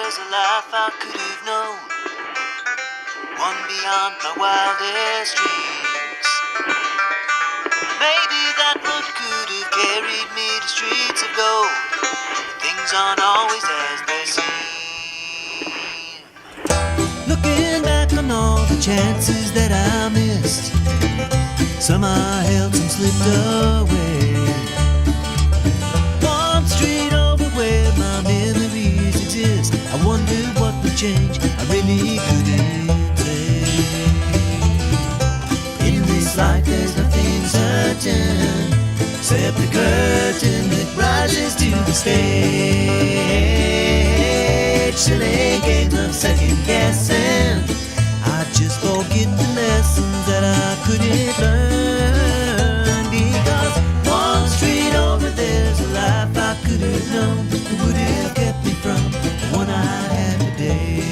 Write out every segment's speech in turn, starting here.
was a life I could have known, one beyond my wildest dreams. Maybe that road could have carried me to streets of gold, but things aren't always as they seem. Looking back on all the chances that I missed, some I held, some slipped away. One street over where my memories exist, I wonder what would change, I really couldn't say. In this life there's nothing certain, except the curtain that rises to the stage. Silly games of second guessing, I just forget the lessons that I couldn't learn. Because one street over there's a life I could have known, that would have kept me from the one I had today.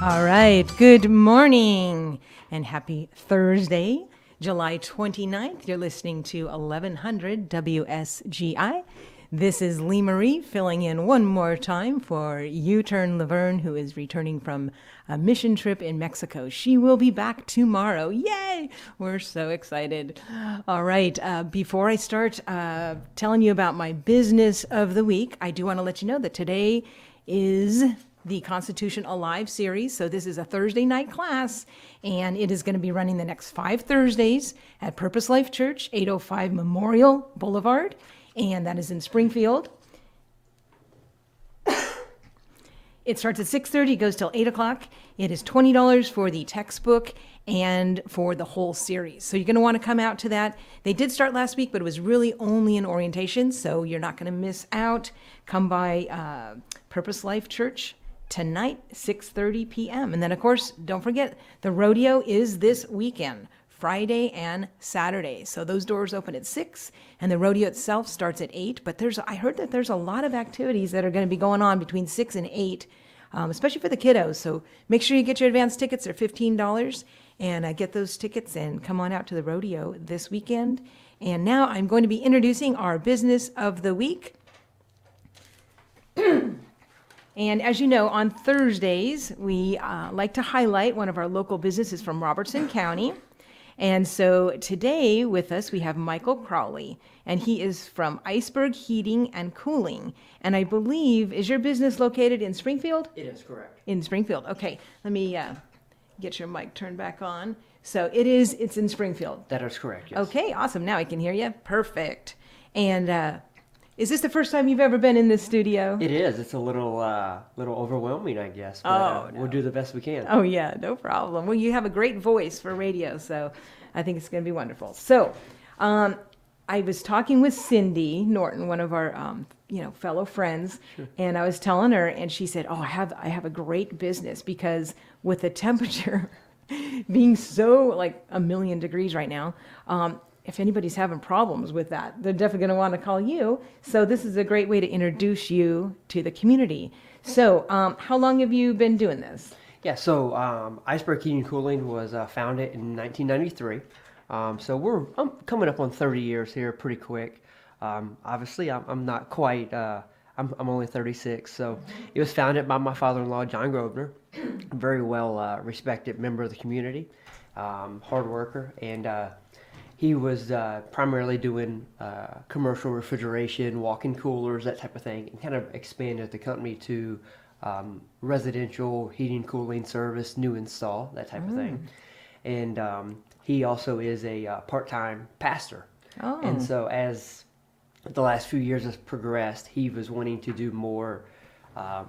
All right, good morning and happy Thursday, July 29th. You're listening to 1100 WSGI. This is Lee Marie filling in one more time for U-Turn Laverne, who is returning from a mission trip in Mexico. She will be back tomorrow. Yay! We're so excited. All right, before I start telling you about my business of the week, I do want to let you know that today is the Constitution Alive series. So this is a Thursday night class, and it is going to be running the next 5 Thursdays at Purpose Life Church, 805 Memorial Boulevard, and that is in Springfield. It starts at 6:30, goes till 8 o'clock. It is $20 for the textbook and for the whole series. So you're going to want to come out to that. They did start last week, but it was really only an orientation, so you're not going to miss out. Come by Purpose Life Church tonight, 6:30 p.m. And then, of course, don't forget, the rodeo is this weekend, Friday and Saturday. So those doors open at 6, and the rodeo itself starts at 8. But I heard that there's a lot of activities that are going to be going on between 6 and 8, especially for the kiddos. So make sure you get your advance tickets. They're $15, and get those tickets and come on out to the rodeo this weekend. And now I'm going to be introducing our business of the week. And as you know, on Thursdays, we like to highlight one of our local businesses from Robertson County. And so today with us, we have Michael Crawley, and he is from Iceberg Heating and Cooling. And I believe, is your business located in Springfield? It is correct. In Springfield. Okay, let me get your mic turned back on. So it's in Springfield. That is correct, yes. Okay, awesome. Now I can hear you. Perfect. And is this the first time you've ever been in this studio? It is. It's a little overwhelming, I guess. But, no. We'll do the best we can. Oh, yeah, no problem. Well, you have a great voice for radio, so I think it's going to be wonderful. So I was talking with Cindy Norton, one of our fellow friends, and I was telling her, and she said, I have a great business, because with the temperature being so like 1,000,000 degrees right now, if anybody's having problems with that, they're definitely going to want to call you. So this is a great way to introduce you to the community. So how long have you been doing this? Yeah, so Iceberg Heating and Cooling was founded in 1993. So I'm coming up on 30 years here pretty quick. Obviously, I'm not quite, I'm only 36. So it was founded by my father-in-law, John Grosvenor, a very well respected member of the community, hard worker, and he was primarily doing commercial refrigeration, walk-in coolers, that type of thing, and kind of expanded the company to residential heating, cooling service, new install, that type of thing. And he also is a part-time pastor. Oh. And so as the last few years has progressed, he was wanting to do more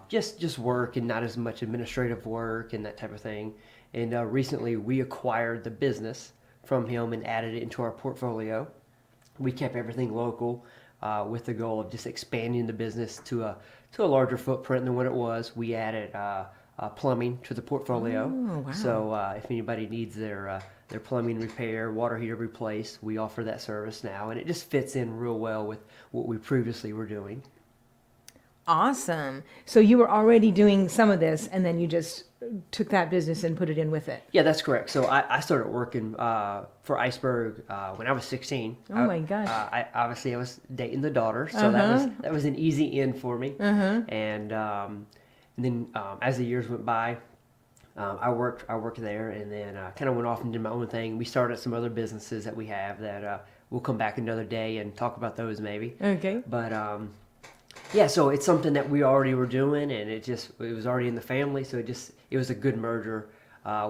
just work and not as much administrative work and that type of thing. And recently we acquired the business from him and added it into our portfolio. We kept everything local with the goal of just expanding the business to a larger footprint than what it was. We added plumbing to the portfolio. Oh, wow. So if anybody needs their plumbing repair, water heater replaced, we offer that service now, and it just fits in real well with what we previously were doing. Awesome. So you were already doing some of this, and then you just took that business and put it in with it. Yeah, that's correct. So I started working for Iceberg when I was 16. Oh my gosh. I was dating the daughter, so that was an easy in for me. And then as the years went by, I worked there, and then kind of went off and did my own thing. We started some other businesses that we have that we'll come back another day and talk about those maybe. Okay. But yeah, so it's something that we already were doing, and it was already in the family, so it was a good merger.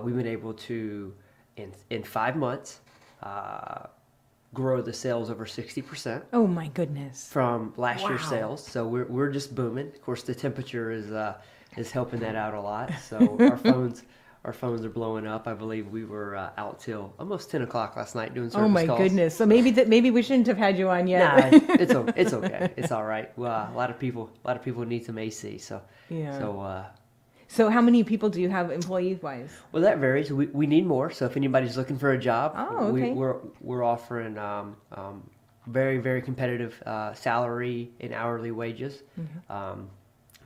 We've been able to in 5 months grow the sales over 60%. Oh my goodness. From last year's Wow. sales, so we're just booming. Of course, the temperature is helping that out a lot. So our phones are blowing up. I believe we were out till almost 10 o'clock last night doing service Oh my calls. goodness. So maybe we shouldn't have had you on yet. Nah, it's okay. It's all right. Well, a lot of people need some AC. So Yeah. So how many people do you have employee-wise? well, that varies. We need more. So if anybody's looking for a job, Oh, okay. we're offering very very competitive salary and hourly wages. Mm-hmm.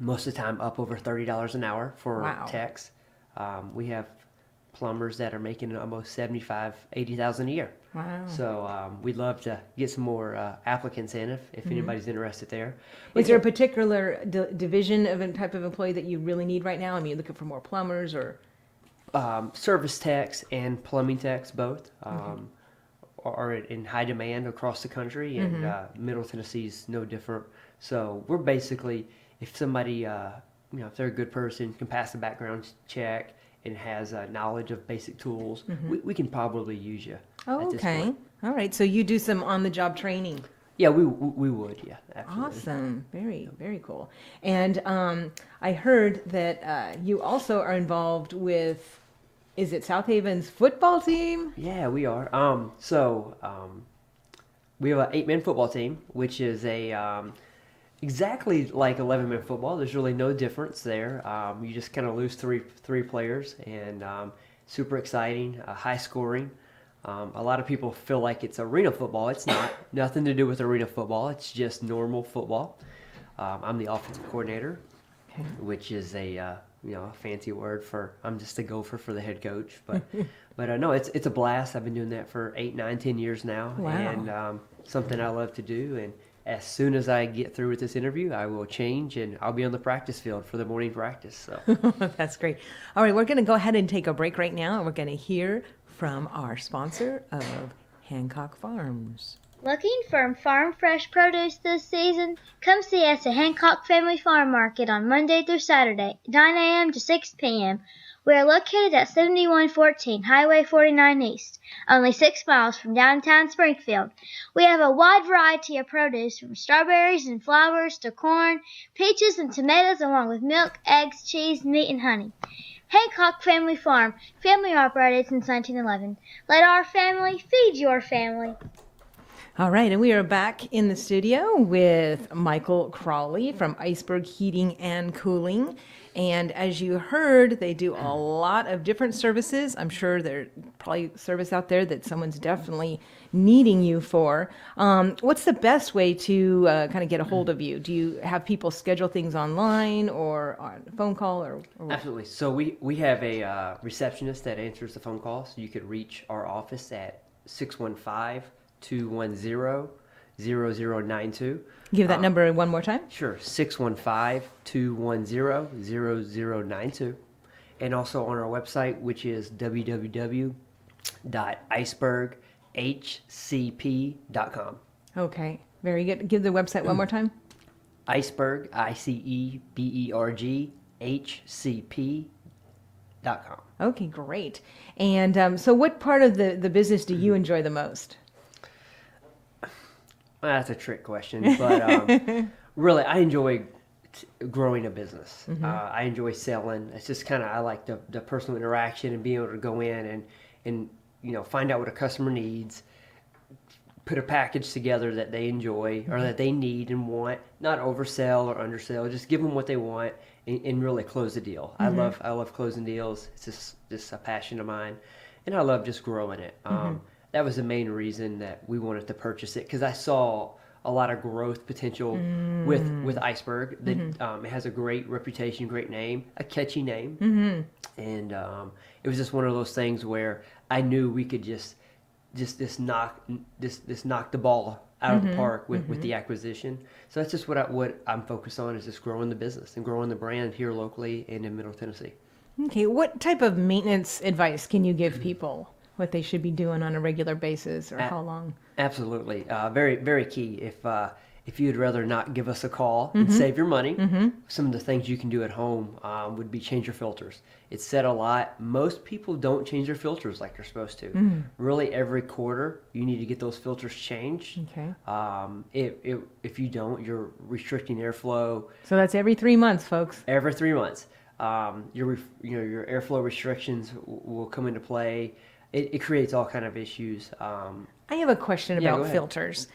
Most of the time, up over $30 an hour for Wow. techs. We have plumbers that are making almost $75,000-$80,000 a year. Wow. So we'd love to get some more applicants in if anybody's interested there. But Is there a particular division of a type of employee that you really need right now? I mean, you're looking for more plumbers or? service techs and plumbing techs both are in high demand across the country, and Middle Tennessee's no different. So we're basically, if somebody, if they're a good person, can pass the background check and has knowledge of basic tools, we can probably use you. Oh, at this okay. point. All right. So you do some on-the-job training. Yeah, we would. Yeah, absolutely. Awesome. Very, very cool. And I heard that you also are involved with, is it South Haven's football team? Yeah, we are. We have an 8-man football team, which is exactly like 11-man football. There's really no difference there. You just kind of lose three players, and super exciting, high scoring. A lot of people feel like it's arena football. It's not. Nothing to do with arena football. It's just normal football. I'm the offensive coordinator, which is a fancy word for I'm just a gopher for the head coach. But no, it's a blast. I've been doing that for 8, 9, 10 years now, Wow. and something I love to do. And as soon as I get through with this interview, I will change and I'll be on the practice field for the morning practice. So. That's great. All right, we're going to go ahead and take a break right now, and we're going to hear from our sponsor of Hancock Farms. Looking for farm fresh produce this season? Come see us at Hancock Family Farm Market on Monday through Saturday, 9 a.m. to 6 p.m. We are located at 7114 Highway 49 East, only 6 miles from downtown Springfield. We have a wide variety of produce from strawberries and flowers to corn, peaches and tomatoes, along with milk, eggs, cheese, meat, and honey. Hancock Family Farm, family operated since 1911. Let our family feed your family. All right, and we are back in the studio with Michael Crawley from Iceberg Heating and Cooling. And as you heard, they do a lot of different services. I'm sure there's probably service out there that someone's definitely needing you for. What's the best way to kind of get a hold of you? Do you have people schedule things online or on a phone call or what? Absolutely. So we have a receptionist that answers the phone call, so you could reach our office at 615-210-0092. Give that number one more time. Sure, 615-210-0092. And also on our website, which is www.iceberghcp.com. Okay, very good. Give the website one more time. Iceberg, ICEBERG, HCP.com. Okay, great. And so what part of the business do you enjoy the most? Well, that's a trick question, but really, I enjoy growing a business. I enjoy selling. It's just kind of, I like the personal interaction and being able to go in and find out what a customer needs, put a package together that they enjoy or that they need and want, not oversell or undersell, just give them what they want and really close the deal. I love closing deals. It's just a passion of mine, and I love just growing it. That was the main reason that we wanted to purchase it, because I saw a lot of growth potential with Iceberg. It has a great reputation, great name, a catchy name, and it was just one of those things where I knew we could just knock the ball out of the park with the acquisition. So that's just what I'm focused on, is just growing the business and growing the brand here locally and in Middle Tennessee. Okay, what type of maintenance advice can you give people? What they should be doing on a regular basis, or how long? Absolutely, very very key. If you'd rather not give us a call and save your money, some of the things you can do at home would be change your filters. It's said a lot. Most people don't change their filters like they're supposed to. Really, every quarter you need to get those filters changed. Okay. If you don't, you're restricting airflow. So that's every 3 months, folks. Every 3 months, your airflow restrictions will come into play. It creates all kind of issues. I have a question Yeah, go about ahead. filters.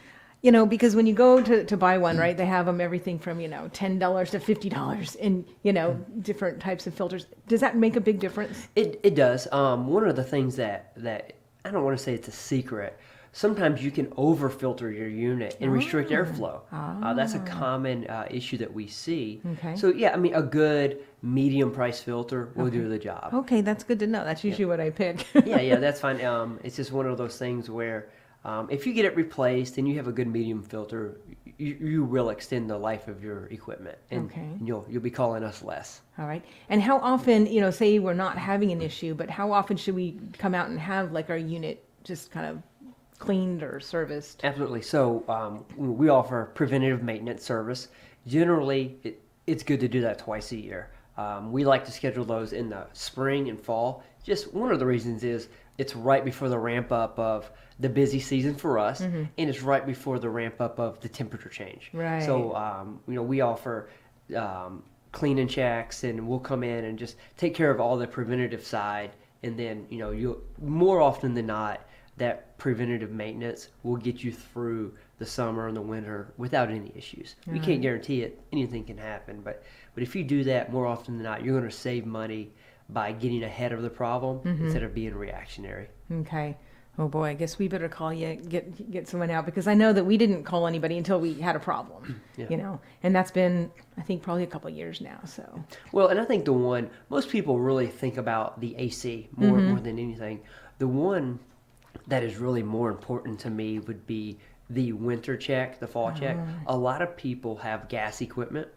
Because when you go to buy one, right, they have them everything from, $10 to $50 in, different types of filters. Does that make a big difference? It does. One of the things that I don't want to say it's a secret. Sometimes you can overfilter your unit and restrict airflow. That's a common issue that we see. Okay. So yeah, I mean, a good medium price filter will do the job. Okay, that's good to know. That's usually what I pick. Yeah, that's fine. It's just one of those things where if you get it replaced and you have a good medium filter, you will extend the life of your equipment, and Okay. you'll be calling us less. All right. And how often, say we're not having an issue, but how often should we come out and have like our unit just kind of cleaned or serviced? Absolutely. So we offer preventative maintenance service. Generally, it's good to do that twice a year. We like to schedule those in the spring and fall. Just one of the reasons is it's right before the ramp up of the busy season for us, and it's right before the ramp up of the temperature change. Right. So we offer cleaning checks, and we'll come in and just take care of all the preventative side, and then you'll more often than not, that preventative maintenance will get you through the summer and the winter without any issues. We can't guarantee it. Anything can happen. But if you do that more often than not, you're going to save money by getting ahead of the problem instead of being reactionary. Okay. Oh boy, I guess we better call you, get someone out, because I know that we didn't call anybody until we had a problem, and that's been, I think, probably a couple of years now. So. Well, and I think most people really think about the AC more than anything. The one that is really more important to me would be the winter check, the fall check. A lot of people have gas equipment,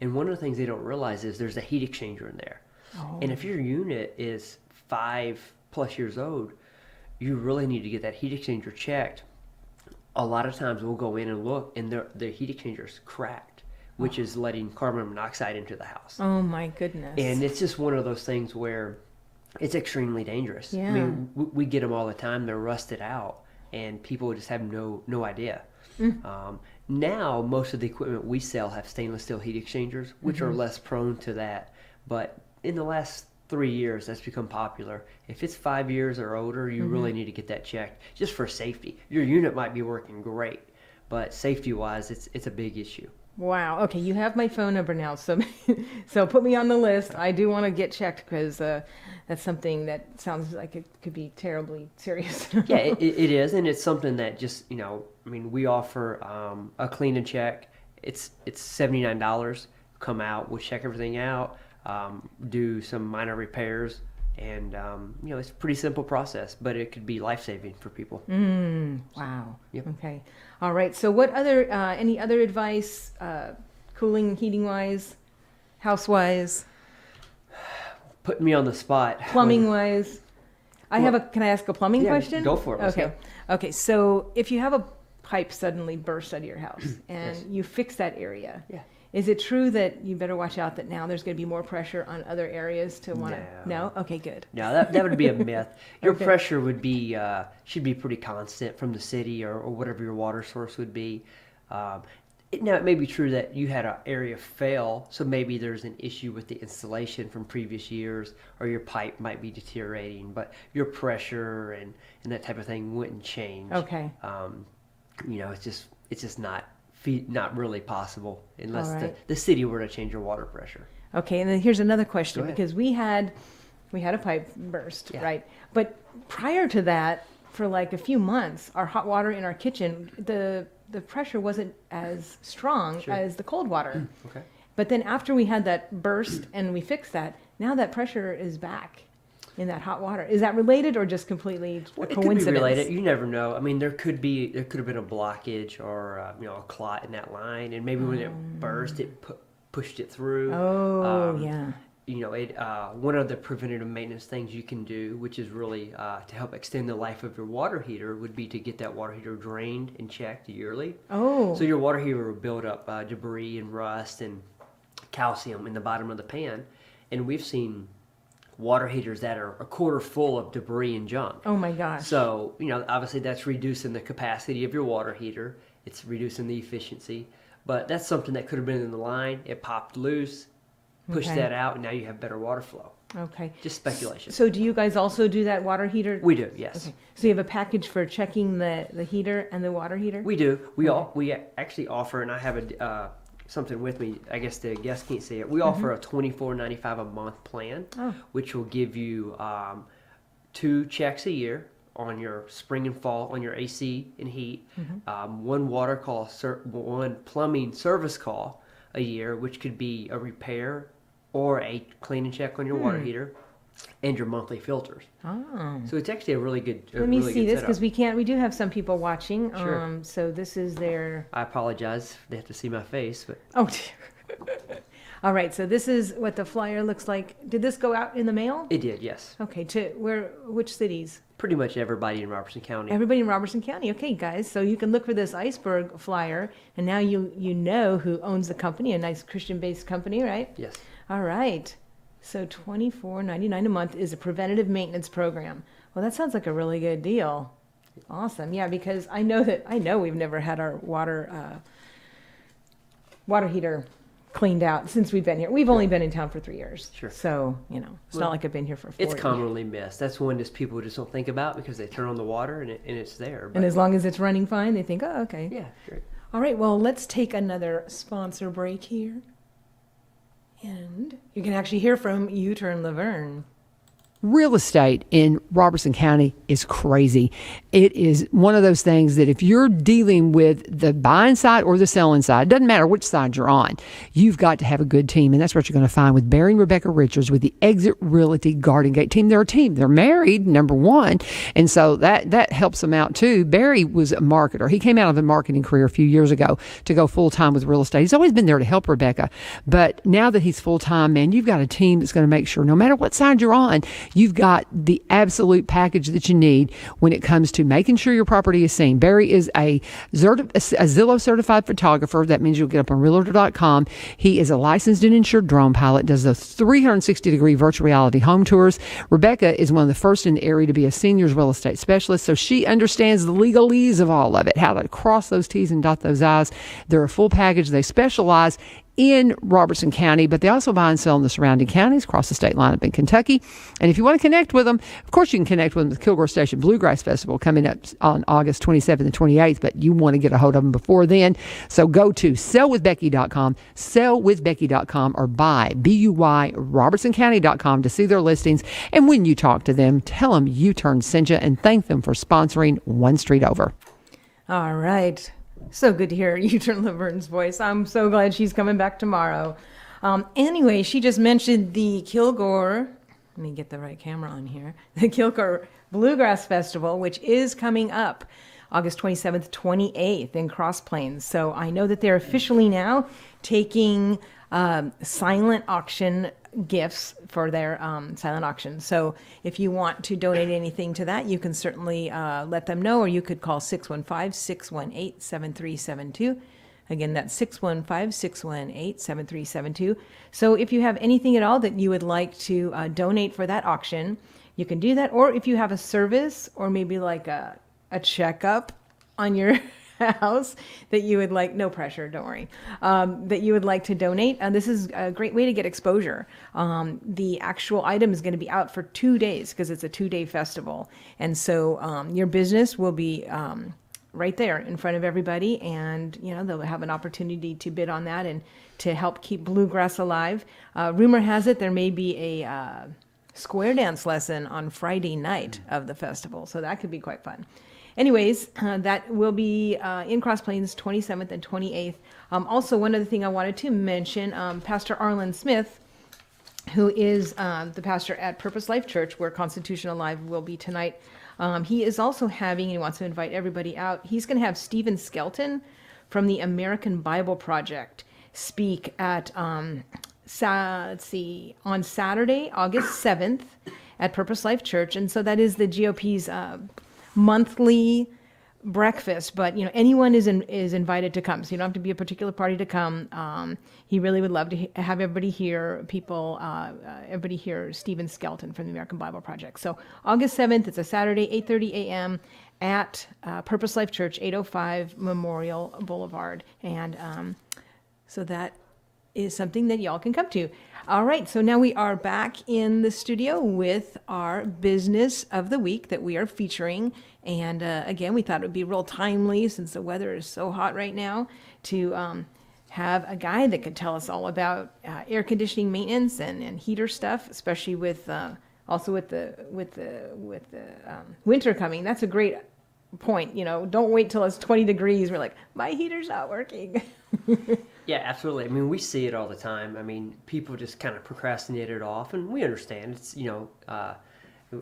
and one of the things they don't realize is there's a heat exchanger in there. And if your unit is 5+ years old, you really need to get that heat exchanger checked. A lot of times we'll go in and look, and the heat exchanger is cracked, which is letting carbon monoxide into the house. Oh my goodness. And it's just one of those things where it's extremely dangerous. Yeah. I mean, we get them all the time. They're rusted out, and people just have no idea. Now, most of the equipment we sell have stainless steel heat exchangers, which are less prone to that. But in the last 3 years, that's become popular. If it's 5 years or older, you really need to get that checked, just for safety. Your unit might be working great, but safety-wise, it's a big issue. Wow. Okay, you have my phone number now, so put me on the list. I do want to get checked, because that's something that sounds like it could be terribly serious. Yeah, it is, and it's something that just we offer a clean and check. It's $79. Come out, we'll check everything out, do some minor repairs, and it's a pretty simple process, but it could be life-saving for people. Wow. Yep. Okay. All right. So what any other advice, cooling, heating wise, house wise, Putting me on the spot. plumbing wise? Can I ask a plumbing Yeah, question? go for it. Let's Okay. Okay. So if you have a pipe suddenly burst out of your house and Yes. you fix that area, Yeah. is it true that you better watch out that now there's going to be more pressure on other areas to want to? No. No? Okay, good. No, that would be a myth. Your Okay. pressure would be should be pretty constant from the city or whatever your water source would be. Now, it may be true that you had an area fail, so maybe there's an issue with the installation from previous years, or your pipe might be deteriorating, but your pressure and that type of thing wouldn't change. Okay. It's just not really possible unless All right. the city were to change your water pressure. Okay, and then here's another question, Go ahead. because we had a pipe burst, Yeah. right? But prior to that, for like a few months, our hot water in our kitchen, the the pressure wasn't as strong as the cold water. Okay. But then after we had that burst and we fixed that, now that pressure is back in that hot water. Is that related or just completely a It coincidence? could be related. You never know. I mean, there could have been a blockage or a clot in that line, and maybe when it burst, it pushed it through. Oh, yeah. One of the preventative maintenance things you can do, which is really to help extend the life of your water heater, would be to get that water heater drained and checked yearly. Oh. So your water heater will build up debris and rust and calcium in the bottom of the pan, and we've seen water heaters that are a quarter full of debris and junk. Oh my gosh. So, obviously that's reducing the capacity of your water heater. It's reducing the efficiency. But that's something that could have been in the line. It popped loose, pushed Okay. that out, and now you have better water flow. Okay. Just speculation. So do you guys also do that water heater? We do, yes. Okay. So you have a package for checking the heater and the water heater? We do. We actually offer, and I have something with me. I guess the guests can't see it. We offer a $24.95 a month plan, which will give you 2 checks a year on your spring and fall on your AC and heat, one one plumbing service call a year, which could be a repair or a clean and check on your water heater, and your monthly filters. Oh. So it's actually a really good. Let me see this because we do have some people watching. Sure. So this is their. I apologize. They have to see my face, but Oh. All right. So this is what the flyer looks like. Did this go out in the mail? it did, yes. Okay. To which cities? Pretty much everybody in Robertson County. Everybody in Robertson County. Okay, guys. So you can look for this iceberg flyer, and now you know who owns the company, a nice Christian-based company, right? Yes. All right. So $24.99 a month is a preventative maintenance program. Well, that sounds like a really good deal. Awesome. Yeah, because I know we've never had our water heater cleaned out since we've been here. We've only been in town for 3 years. Sure. So, it's not like I've been here for 40. It's commonly missed. That's one just people just don't think about because they turn on the water and it's there. And as long as it's running fine, they think, oh, okay. Yeah, great. All right, well, let's take another sponsor break here. And you can actually hear from U-Turn Laverne. Real estate in Robertson County is crazy. It is one of those things that if you're dealing with the buying side or the selling side, it doesn't matter which side you're on, you've got to have a good team. And that's what you're going to find with Barry and Rebecca Richards with the Exit Realty Garden Gate team. They're a team. They're married, number one. And so that helps them out too. Barry was a marketer. He came out of a marketing career a few years ago to go full time with real estate. He's always been there to help Rebecca. But now that he's full time, man, you've got a team that's going to make sure no matter what side you're on, you've got the absolute package that you need when it comes to making sure your property is seen. Barry is a Zillow certified photographer. That means you'll get up on realtor.com. He is a licensed and insured drone pilot, does those 360-degree virtual reality home tours. Rebecca is one of the first in the area to be a seniors real estate specialist, so she understands the legalese of all of it, how to cross those T's and dot those I's. They're a full package. They specialize in Robertson County, but they also buy and sell in the surrounding counties, across the state line up in Kentucky. And if you want to connect with them, of course you can connect with them at the Kilgore Station Bluegrass Festival coming up on August 27th and 28th, but you want to get a hold of them before then. So go to sellwithbecky.com, sellwithbecky.com, or buy, B-U-Y, robertsoncounty.com to see their listings. And when you talk to them, tell them U-Turn sent you and thank them for sponsoring One Street Over. All right. So good to hear U-Turn Laverne's voice. I'm so glad she's coming back tomorrow. Anyway, she just mentioned the Kilgore, let me get the right camera on here, the Kilgore Bluegrass Festival, which is coming up August 27th, 28th in Cross Plains. So I know that they're officially now taking silent auction gifts for their silent auction. So if you want to donate anything to that, you can certainly let them know, or you could call 615-618-7372. Again, that's 615-618-7372. So if you have anything at all that you would like to donate for that auction, you can do that. Or if you have a service or maybe like a checkup on your house that you would like, no pressure, don't worry, that you would like to donate. This is a great way to get exposure. The actual item is going to be out for 2 days because it's a 2-day festival. And so your business will be right there in front of everybody, and they'll have an opportunity to bid on that and to help keep bluegrass alive. Rumor has it there may be a square dance lesson on Friday night of the festival, so that could be quite fun. anyways, that will be in Cross Plains, 27th and 28th. Also, one other thing I wanted to mention, Pastor Arlen Smith, who is the pastor at Purpose Life Church, where Constitutional Live will be tonight. He is also having, and he wants to invite everybody out, he's going to have Stephen Skelton from the American Bible Project speak at, on Saturday, August 7th at Purpose Life Church. And so that is the GOP's monthly breakfast, but anyone is invited to come, so you don't have to be a particular party to come. He really would love to have everybody hear everybody hear Stephen Skelton from the American Bible Project. So August 7th, it's a Saturday, 8:30 a.m. at Purpose Life Church, 805 Memorial Boulevard, and so that is something that y'all can come to. All right, so now we are back in the studio with our business of the week that we are featuring. And again, we thought it would be real timely, since the weather is so hot right now, to have a guy that could tell us all about air conditioning maintenance and heater stuff, especially with also with the winter coming. That's a great point. Don't wait till it's 20 degrees. We're like, my heater's not working. Yeah, absolutely. I mean, we see it all the time. I mean, people just kind of procrastinate it off, and we understand. It's,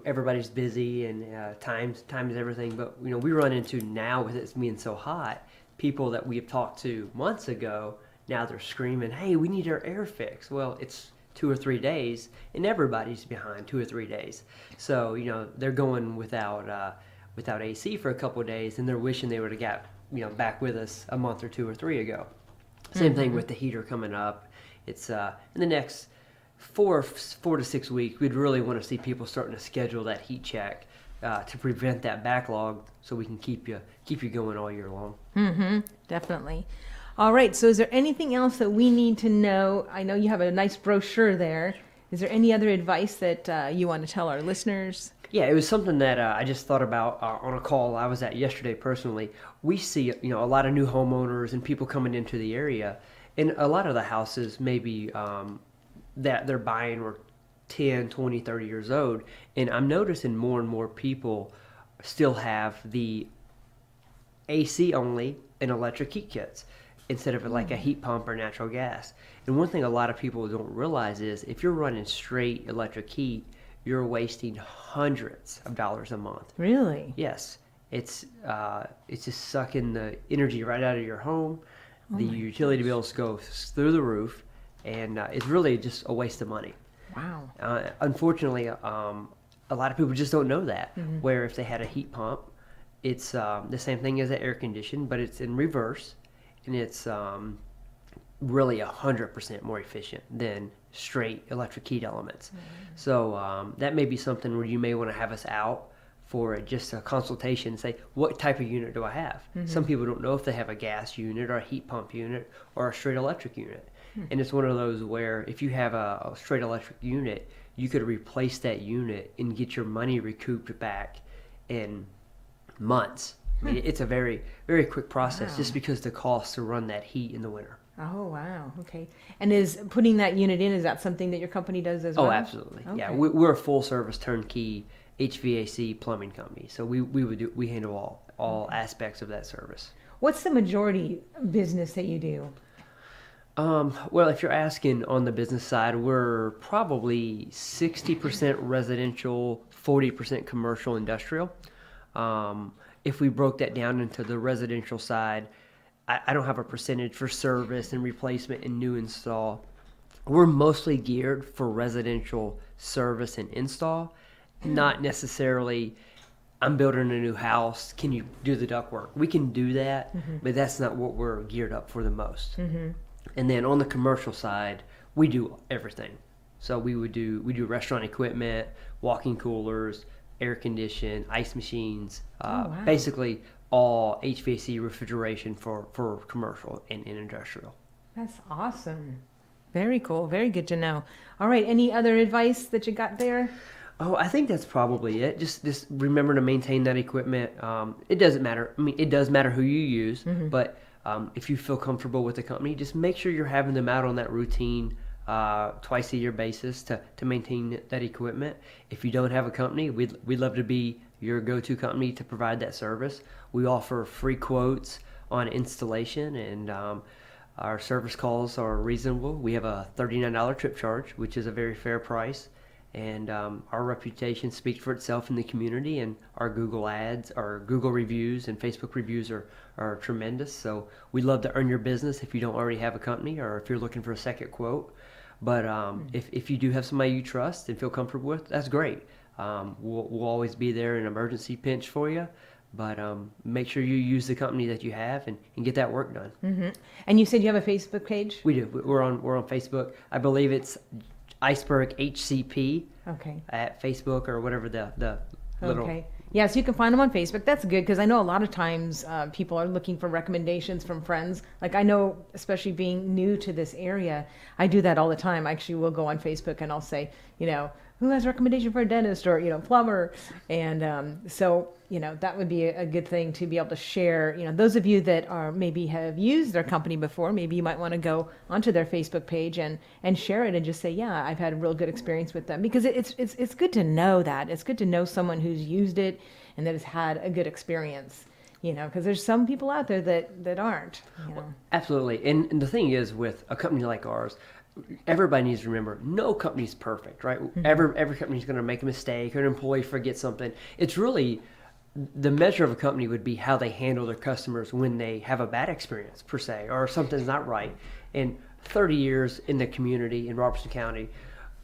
everybody's busy, and time is everything. But, we run into now, with it being so hot, people that we have talked to months ago, now they're screaming, hey, we need our air fixed. Well, it's 2 or 3 days, and everybody's behind 2 or 3 days. So, they're going without AC for a couple of days, and they're wishing they would have got, back with us a month or 2 or 3 ago. Same thing with the heater coming up. It's in the next 4 to 6 weeks, we'd really want to see people starting to schedule that heat check to prevent that backlog, so we can keep you going all year long. Mm-hmm, definitely. All right, so is there anything else that we need to know? I know you have a nice brochure there. Is there any other advice that you want to tell our listeners? Yeah, it was something that I just thought about on a call I was at yesterday personally. We see, a lot of new homeowners and people coming into the area, and a lot of the houses maybe that they're buying were 10, 20, 30 years old, and I'm noticing more and more people still have the AC only and electric heat kits instead of like a heat pump or natural gas. And one thing a lot of people don't realize is if you're running straight electric heat, you're wasting hundreds of dollars a month. Really? Yes. It's just sucking the energy right out of your home. The utility bills go through the roof, and it's really just a waste of money. Wow. Unfortunately, a lot of people just don't know that. Mm-hmm. Where if they had a heat pump, it's the same thing as an air condition, but it's in reverse, and it's really 100% more efficient than straight electric heat elements. Mm-hmm. So that may be something where you may want to have us out for just a consultation and say, what type of unit do I have? Mm-hmm. Some people don't know if they have a gas unit or a heat pump unit or a straight electric unit. Mm-hmm. And it's one of those where if you have a straight electric unit, you could replace that unit and get your money recouped back in months. I mean, it's a very, very quick process just because the cost to run that heat in the winter. Oh, wow. Okay. And is putting that unit in, is that something that your company does as well? Oh, absolutely. Okay. Yeah, we're a full service turnkey HVAC plumbing company. So we handle all aspects of that service. What's the majority business that you do? Well, if you're asking on the business side, we're probably 60% residential, 40% commercial industrial. If we broke that down into the residential side, I don't have a percentage for service and replacement and new install. We're mostly geared for residential service and install, not necessarily I'm building a new house, can you do the ductwork? We can do that, but that's not what we're geared up for the most. Mm-hmm. And then on the commercial side, we do everything. So we do restaurant equipment, walk-in coolers, air condition, ice machines, basically all HVAC refrigeration for commercial and industrial. That's awesome. Very cool. Very good to know. All right. Any other advice that you got there? Oh, I think that's probably it. Just remember to maintain that equipment. It doesn't matter. I mean, it does matter who you use, but if you feel comfortable with the company, just make sure you're having them out on that routine twice a year basis to maintain that equipment. If you don't have a company, we'd love to be your go-to company to provide that service. We offer free quotes on installation, and our service calls are reasonable. We have a $39 trip charge, which is a very fair price. And our reputation speaks for itself in the community, and our Google ads, our Google reviews, and Facebook reviews are tremendous. So we'd love to earn your business if you don't already have a company or if you're looking for a second quote. But if you do have somebody you trust and feel comfortable with, that's great. We'll always be there in an emergency pinch for you. But make sure you use the company that you have and get that work done. Mm-hmm. And you said you have a Facebook page? We do. We're on Facebook. I believe it's Iceberg HCP at Facebook or whatever the little. Okay. Yeah, so you can find them on Facebook. That's good because I know a lot of times people are looking for recommendations from friends. Like I know, especially being new to this area, I do that all the time. I actually will go on Facebook and I'll say, who has a recommendation for a dentist or, plumber? And so, that would be a good thing to be able to share. Those of you that are maybe have used their company before, maybe you might want to go onto their Facebook page and share it and just say, yeah, I've had a real good experience with them. Because it's good to know that. It's good to know someone who's used it and that has had a good experience. Because there's some people out there that aren't. Absolutely. And the thing is, with a company like ours, everybody needs to remember, no company's perfect, right? Mm-hmm. Every company's going to make a mistake or an employee forget something. It's really, the measure of a company would be how they handle their customers when they have a bad experience, per se, or something's not right. And 30 years in the community in Robertson County,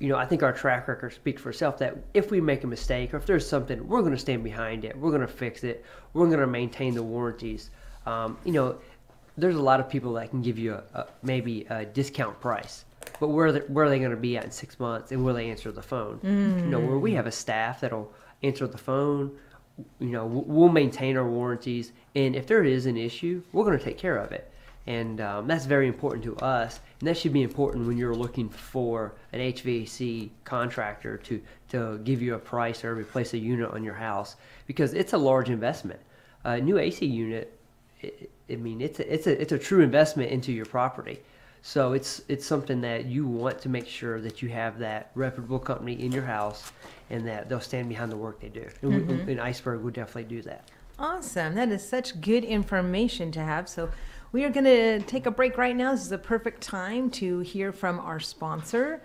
I think our track record speaks for itself that if we make a mistake or if there's something, we're going to stand behind it. We're going to fix it. We're going to maintain the warranties. There's a lot of people that can give you maybe a discount price. But where are they going to be at in 6 months, and will they answer the phone? Where we have a staff that'll answer the phone, we'll maintain our warranties, and if there is an issue, we're going to take care of it. And that's very important to us, and that should be important when you're looking for an HVAC contractor to give you a price or replace a unit on your house, because it's a large investment. A new AC unit, it's a true investment into your property. So it's something that you want to make sure that you have that reputable company in your house and that they'll stand behind the work they do. And Iceberg would definitely do that. Awesome. That is such good information to have. So we are going to take a break right now. This is a perfect time to hear from our sponsor,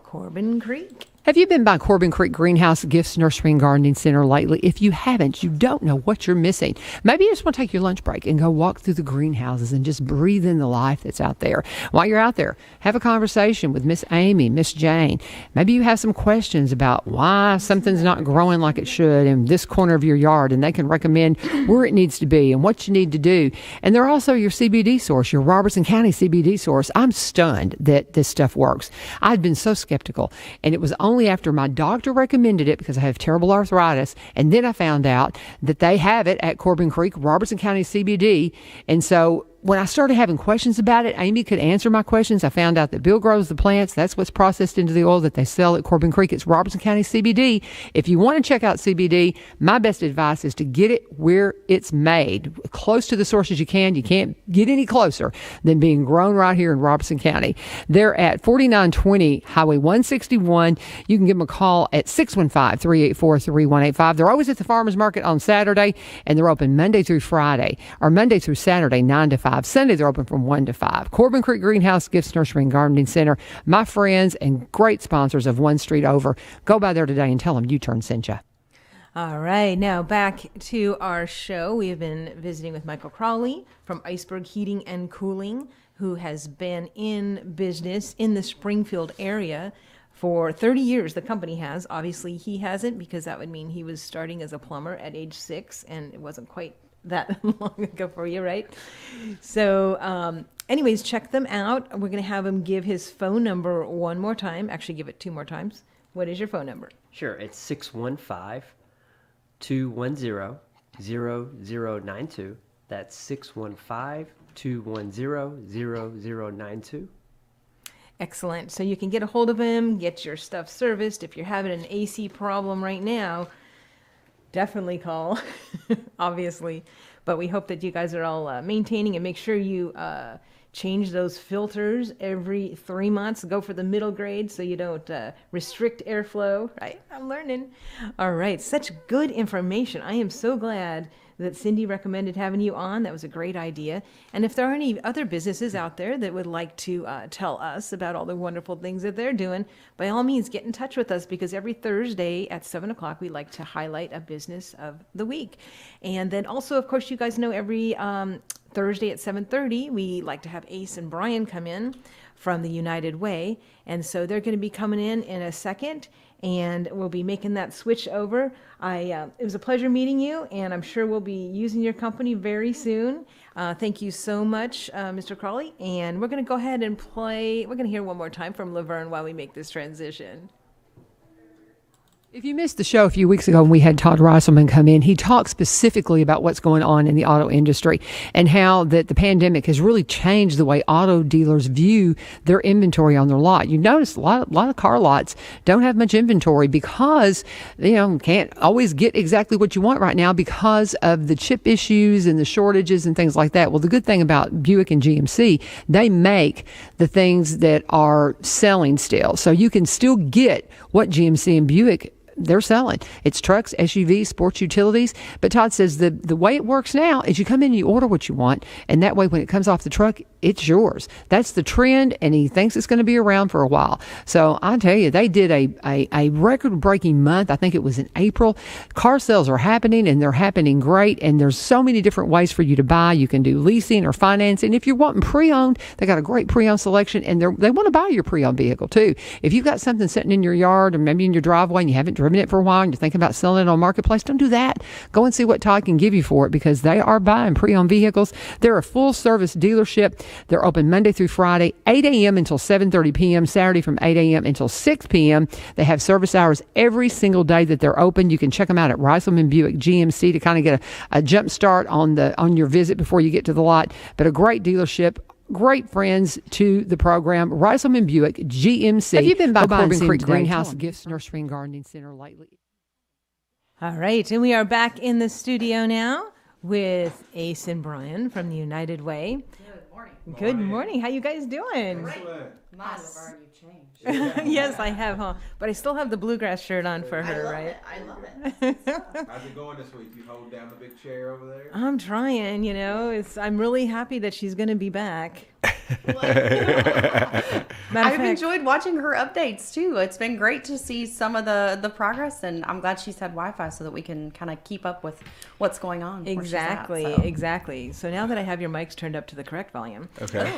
Corbin Creek. Have you been by Corbin Creek Greenhouse Gifts Nursery and Gardening Center lately? If you haven't, you don't know what you're missing. Maybe you just want to take your lunch break and go walk through the greenhouses and just breathe in the life that's out there. While you're out there, have a conversation with Miss Amy, Miss Jane. Maybe you have some questions about why something's not growing like it should in this corner of your yard, and they can recommend where it needs to be and what you need to do. And they're also your CBD source, your Robertson County CBD source. I'm stunned that this stuff works. I'd been so skeptical, and it was only after my doctor recommended it because I have terrible arthritis, and then I found out that they have it at Corbin Creek, Robertson County CBD. And so when I started having questions about it, Amy could answer my questions. I found out that Bill grows the plants. That's what's processed into the oil that they sell at Corbin Creek. It's Robertson County CBD. If you want to check out CBD, my best advice is to get it where it's made, close to the source as you can. You can't get any closer than being grown right here in Robertson County. They're at 4920 Highway 161. You can give them a call at 615-384-3185. They're always at the farmers market on Saturday, and they're open Monday through Friday, or Monday through Saturday, 9 to 5. Sunday, they're open from 1 to 5. Corbin Creek Greenhouse Gifts Nursery and Gardening Center, my friends and great sponsors of One Street Over. Go by there today and tell them U-Turn sent you. All right, now back to our show. We have been visiting with Michael Crawley from Iceberg Heating and Cooling, who has been in business in the Springfield area for 30 years. The company has. Obviously, he hasn't, because that would mean he was starting as a plumber at age 6, and it wasn't quite that long ago for you, right? So anyways, check them out. We're going to have him give his phone number one more time. Actually, give it 2 more times. What is your phone number? Sure. It's 615-210-0092. That's 615-210-0092. Excellent. So you can get a hold of him, get your stuff serviced. If you're having an AC problem right now, definitely call, obviously. But we hope that you guys are all maintaining, and make sure you change those filters every 3 months. Go for the middle grade so you don't restrict airflow. Right? I'm learning. All right, such good information. I am so glad that Cindy recommended having you on. That was a great idea. And if there are any other businesses out there that would like to tell us about all the wonderful things that they're doing, by all means, get in touch with us, because every Thursday at 7 o'clock, we like to highlight a business of the week. And then also, of course, you guys know every Thursday at 7:30, we like to have Ace and Brian come in from the United Way. And so they're going to be coming in a second, and we'll be making that switch over. It was a pleasure meeting you, and I'm sure we'll be using your company very soon. Thank you so much, Mr. Crawley. And we're going to go ahead and play. We're going to hear one more time from Laverne while we make this transition. If you missed the show a few weeks ago when we had Todd Reiselman come in, he talked specifically about what's going on in the auto industry and how that the pandemic has really changed the way auto dealers view their inventory on their lot. You notice a lot of car lots don't have much inventory because, can't always get exactly what you want right now because of the chip issues and the shortages and things like that. Well, the good thing about Buick and GMC, they make the things that are selling still. So you can still get what GMC and Buick they're selling. It's trucks, SUVs, sports utilities. But Todd says the way it works now is you come in and you order what you want, and that way when it comes off the truck, it's yours. That's the trend, and he thinks it's going to be around for a while. So I tell you, they did a record-breaking month. I think it was in April. Car sales are happening, and they're happening great, and there's so many different ways for you to buy. You can do leasing or financing. If you're wanting pre-owned, they got a great pre-owned selection, and they want to buy your pre-owned vehicle too. If you've got something sitting in your yard or maybe in your driveway and you haven't driven it for a while and you're thinking about selling it on Marketplace, don't do that. Go and see what Todd can give you for it, because they are buying pre-owned vehicles. They're a full-service dealership. They're open Monday through Friday, 8 a.m. until 7:30 p.m., Saturday from 8 a.m. until 6 p.m. They have service hours every single day that they're open. You can check them out at Reiselman Buick GMC to kind of get a jump start on your visit before you get to the lot. But a great dealership. Great friends to the program. Reiselman Buick GMC. Have you been by Corbin Creek Greenhouse Gifts, Nursery and Gardening Center lately? All right, and we are back in the studio now with Ace and Brian from the United Way. Good morning. Good morning. How you guys doing? Nice. Yes, I have, huh? But I still have the bluegrass shirt on for her, right? I love it. How's it going this week? You hold down the big chair over there? I'm trying, I'm really happy that she's going to be back. I've enjoyed watching her updates too. It's been great to see some of the progress, and I'm glad she's had Wi-Fi so that we can kind of keep up with what's going on. Exactly. So now that I have your mics turned up to the correct volume. Okay.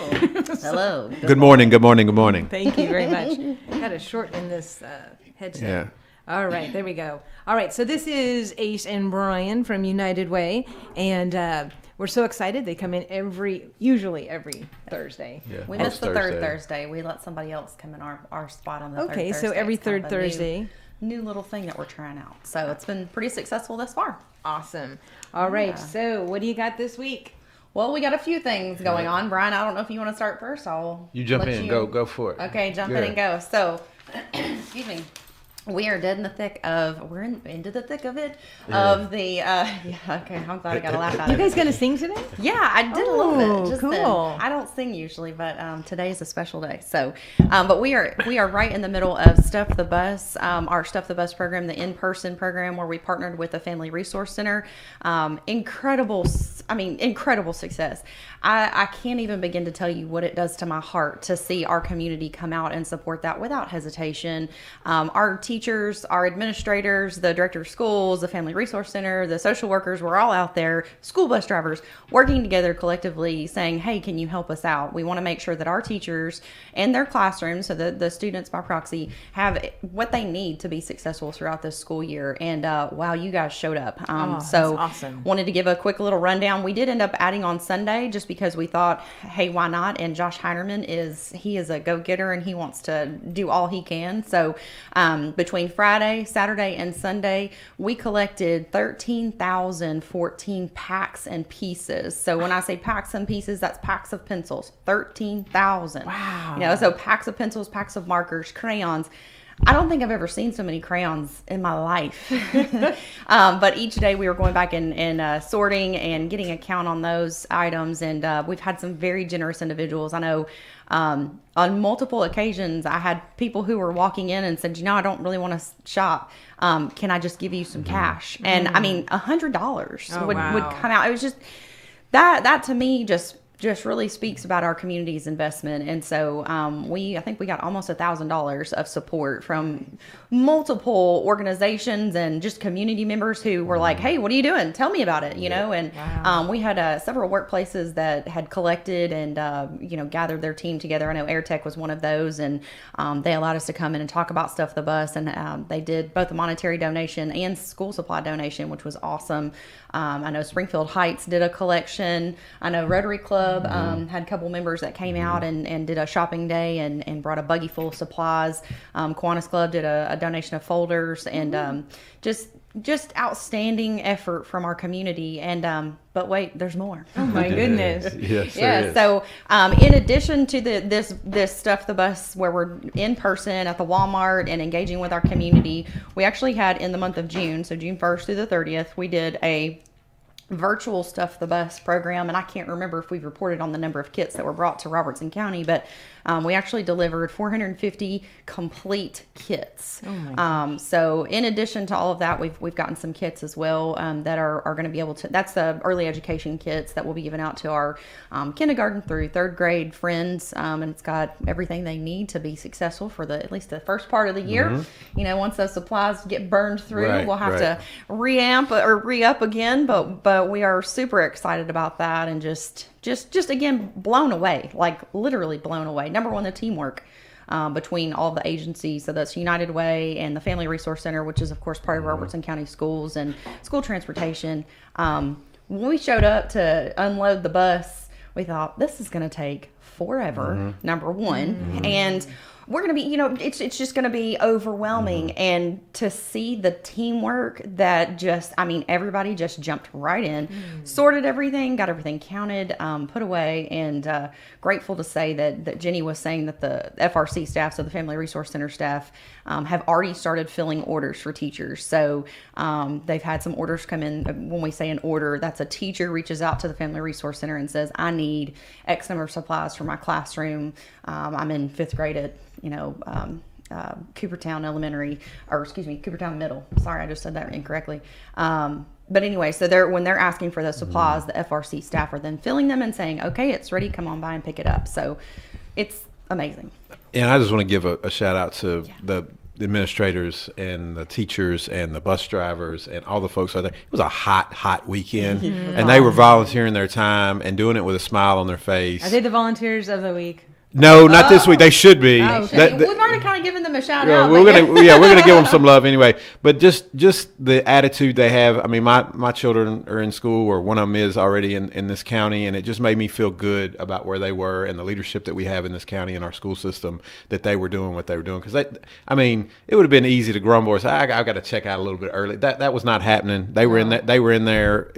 Hello. Good morning. Good morning. Good morning. Thank you very much. Got to shorten this headset. Yeah. All right, there we go. All right, so this is Ace and Brian from United Way, and we're so excited. They come in usually every Thursday. Yeah. We missed the third Thursday. We let somebody else come in our spot on the third Thursday. Okay, so every third Thursday. New little thing that we're trying out. So it's been pretty successful thus far. Awesome. All right, so what do you got this week? Well, we got a few things going on. Brian, I don't know if you want to start first. You jump in. Go for it. Okay, jump in and go. So, excuse me. We are dead in the thick of, into the thick of it, of the, okay, I'm glad I got a laugh out of it. You guys going to sing today? Yeah, I did a little bit. Just cool. then. I don't sing usually, but today is a special day. So, but we are right in the middle of Stuff the Bus, our Stuff the Bus program, the in-person program where we partnered with the Family Resource Center. Incredible success. I can't even begin to tell you what it does to my heart to see our community come out and support that without hesitation. Our teachers, our administrators, the director of schools, the Family Resource Center, the social workers, we're all out there, school bus drivers, working together collectively saying, hey, can you help us out? We want to make sure that our teachers and their classrooms, so the students by proxy, have what they need to be successful throughout this school year. And wow, you guys showed up. So awesome. Wanted to give a quick little rundown. We did end up adding on Sunday just because we thought, hey, why not? And Josh Heinerman is a go-getter and he wants to do all he can. So between Friday, Saturday, and Sunday, we collected 13,014 packs and pieces. So when I say packs and pieces, that's packs of pencils, 13,000. Wow. So packs of pencils, packs of markers, crayons. I don't think I've ever seen so many crayons in my life. But each day we were going back and sorting and getting a count on those items. And we've had some very generous individuals. I know on multiple occasions I had people who were walking in and said, I don't really want to shop. Can I just give you some cash? And I mean, $100 would come out. It was just that to me just really speaks about our community's investment. And so I think we got almost $1,000 of support from multiple organizations and just community members who were like, hey, what are you doing? Tell me about it, and we had several workplaces that had collected and gathered their team together. I know AirTech was one of those, and they allowed us to come in and talk about Stuff the Bus, and they did both a monetary donation and school supply donation, which was awesome. I know Springfield Heights did a collection. I know Rotary Club had a couple members that came out and did a shopping day and brought a buggy full of supplies. Kiwanis Club did a donation of folders, and just outstanding effort from our community. And but wait, there's more. Oh my goodness. Yes, there Yeah. is. So in addition to this Stuff the Bus, where we're in person at the Walmart and engaging with our community, we actually had in the month of June, so June 1st through the 30th, we did a virtual Stuff the Bus program. And I can't remember if we've reported on the number of kits that were brought to Robertson County, but we actually delivered 450 complete kits. Oh my so in addition to all of that, we've gotten some kits as well that are going to be able to, that's the early education kits that will be given out to our kindergarten through third grade friends. And it's got everything they need to be successful for at least the first part of the year. Once those supplies get burned through, we'll have to re-up again, but we are super excited about that, and just again blown away, like literally blown away. Number one, the teamwork between all the agencies. So that's United Way and the Family Resource Center, which is of course part of Robertson County Schools, and school transportation. When we showed up to unload the bus, we thought this is going to take forever. Number one, and we're going to be, it's just going to be overwhelming. And to see the teamwork that everybody just jumped right in, sorted everything, got everything counted, put away, and grateful to say that Jenny was saying that the FRC staff, so the Family Resource Center staff, have already started filling orders for teachers. So they've had some orders come in. When we say an order, that's a teacher reaches out to the Family Resource Center and says, I need X number of supplies for my classroom. I'm in fifth grade at Coopertown Middle. Sorry, I just said that incorrectly. But anyway, so when they're asking for those supplies, the FRC staff are then filling them and saying, okay, it's ready, come on by and pick it up. So it's amazing. And I just want to give a shout out to the administrators and the teachers and the bus drivers and all the folks out there. It was a hot weekend, and they were volunteering their time and doing it with a smile on their face. Are they the volunteers of the week? No, not this week. They should be. We've already kind of given them a shout out. We're gonna give them some love anyway. But just the attitude they have. I mean, my children are in school, or one of them is already in this county, and it just made me feel good about where they were and the leadership that we have in this county and our school system, that they were doing what they were doing. Because it would have been easy to grumble or say, I got to check out a little bit early. That was not happening. They were in there,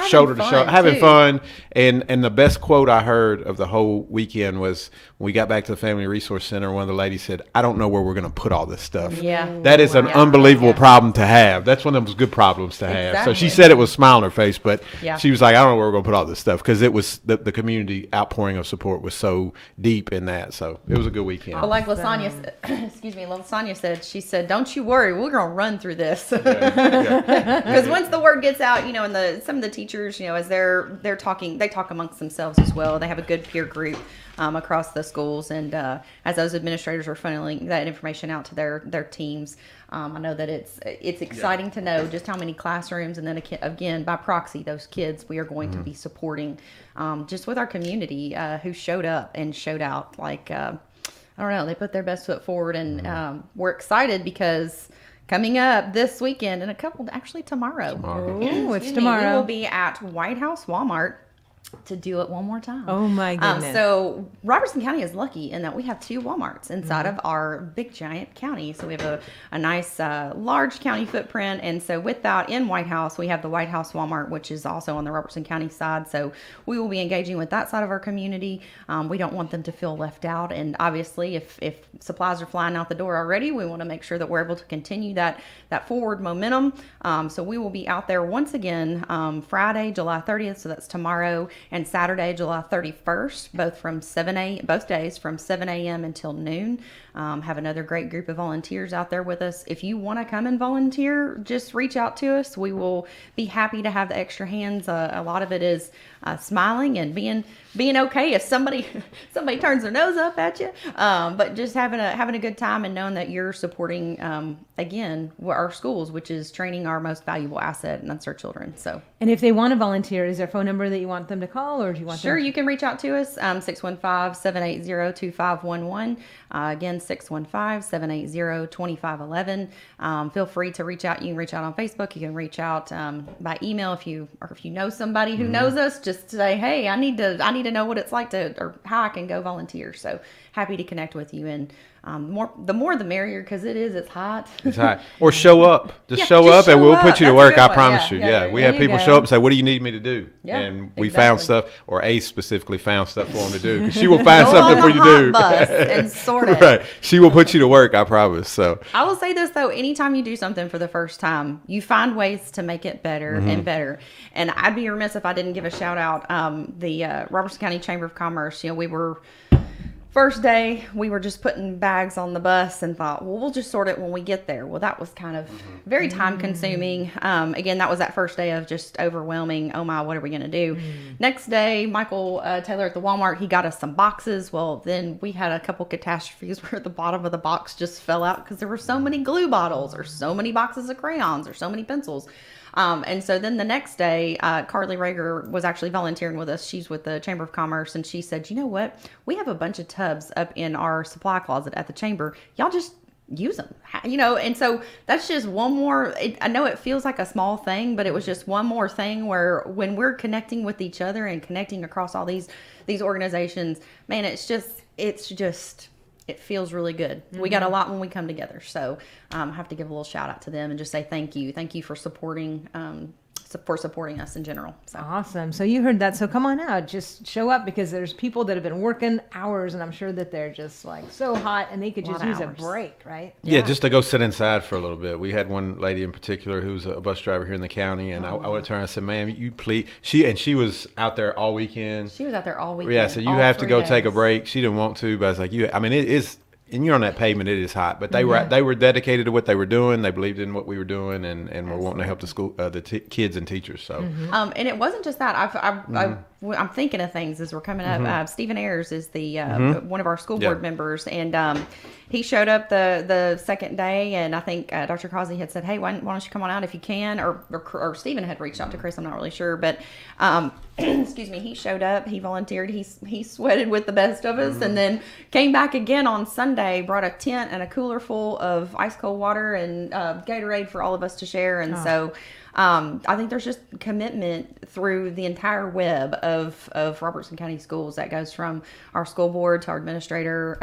shoulder to shoulder, having fun. And the best quote I heard of the whole weekend was, when we got back to the Family Resource Center, one of the ladies said, I don't know where we're going to put all this stuff. Yeah. That is an unbelievable problem to have. That's one of those good problems to have. So she said it was a smile on her face, but she was like, I don't know where we're going to put all this stuff, because it was the community outpouring of support was so deep in that. So it was a good weekend. But like Lasagna said, she said, don't you worry, we're going to run through this. Because once the word gets out, and some of the teachers, as they're talking, they talk amongst themselves as well. They have a good peer group across the schools, and as those administrators are funneling that information out to their teams, I know that it's exciting to know just how many classrooms, and then again by proxy those kids we are going to be supporting, just with our community who showed up and showed out. Like I don't know, they put their best foot forward, and we're excited because coming up this weekend, and tomorrow. Oh, it's tomorrow. We will be at White House Walmart to do it one more time. Oh, my goodness. So Robertson County is lucky in that we have 2 Walmarts inside of our big giant county. So we have a nice large county footprint. And so with that, in White House, we have the White House Walmart, which is also on the Robertson County side. So we will be engaging with that side of our community. We don't want them to feel left out. And obviously, if supplies are flying out the door already, we want to make sure that we're able to continue that forward momentum. So we will be out there once again Friday, July 30th. So that's tomorrow. And Saturday, July 31st, both days from 7 a.m. until noon. Have another great group of volunteers out there with us. If you want to come and volunteer, just reach out to us. We will be happy to have the extra hands. A lot of it is smiling and being okay if somebody turns their nose up at you, but just having a good time and knowing that you're supporting again our schools, which is training our most valuable asset, and that's our children. So, And if they want to volunteer, is there a phone number that you want them to call, or do you want sure, them you can reach out to us, 615-780-2511. Again, 615-780-2511. Feel free to reach out. You can reach out on Facebook. You can reach out by email if you know somebody who knows us. Just say, hey, I need to know what it's like or how I can go volunteer. So happy to connect with you. And the more the merrier, because it's hot. It's hot. Or show up. Just Yeah, show just up show and we'll up. put you to That's a work. good I one. promise you. Yeah, Yeah. yeah, We there have you people go. show up and say, what do you need me to do? Yeah, And we exactly. found stuff, or Ace specifically found stuff for them to do. 'Cause she will find Go something on for the you to do. hot bus and sort it. Right. She will put you to work, I promise. So I will say this though, anytime you do something for the first time, you find ways to make it better and better. And I'd be remiss if I didn't give a shout out. The Robertson County Chamber of Commerce, we were first day, we were just putting bags on the bus and thought, well, we'll just sort it when we get there. Well, that was kind of very time consuming. Again, that was that first day of just overwhelming. Oh my, what are we going to do? Next day, Michael Taylor at the Walmart, he got us some boxes. Well, then we had a couple catastrophes where the bottom of the box just fell out because there were so many glue bottles or so many boxes of crayons or so many pencils. And so then the next day, Carly Rager was actually volunteering with us. She's with the Chamber of Commerce, and she said, you know what? We have a bunch of tubs up in our supply closet at the chamber. Y'all just use them, and so that's just one more. I know it feels like a small thing, but it was just one more thing where when we're connecting with each other and connecting across all these organizations, man, it feels really good. We got a lot when we come together. So I have to give a little shout out to them and just say thank you. Thank you for supporting us in general. So Awesome. So you heard that. So come on out. Just show up, because there's people that have been working hours, and I'm sure that they're just like so hot and they could just Lot of use a hours. break, right? yeah, just to go sit inside for a little bit. We had one lady in particular who's a bus driver here in the county, and I went to her and I said, ma'am, you please. She was out there all weekend. she was out there all weekend. Yeah, so you all have to 3 go take a days. break. She didn't want to, but I was like, it is, and you're on that pavement, it is hot. But they were dedicated to what they were doing. They believed in what we were doing, and were wanting to help the school, kids and teachers. So And it wasn't just that. I'm thinking of things as we're coming up. Stephen Ayers is the one of our school board members, and he showed up the second day, and I think Dr. Causey had said, "Hey, why don't you come on out if you can?" Or Stephen had reached out to Chris. I'm not really sure, but excuse me, he showed up. He volunteered. He sweated with the best of us, and then came back again on Sunday. Brought a tent and a cooler full of ice cold water and Gatorade for all of us to share, and so. I think there's just commitment through the entire web of Robertson County schools that goes from our school board to our administrator,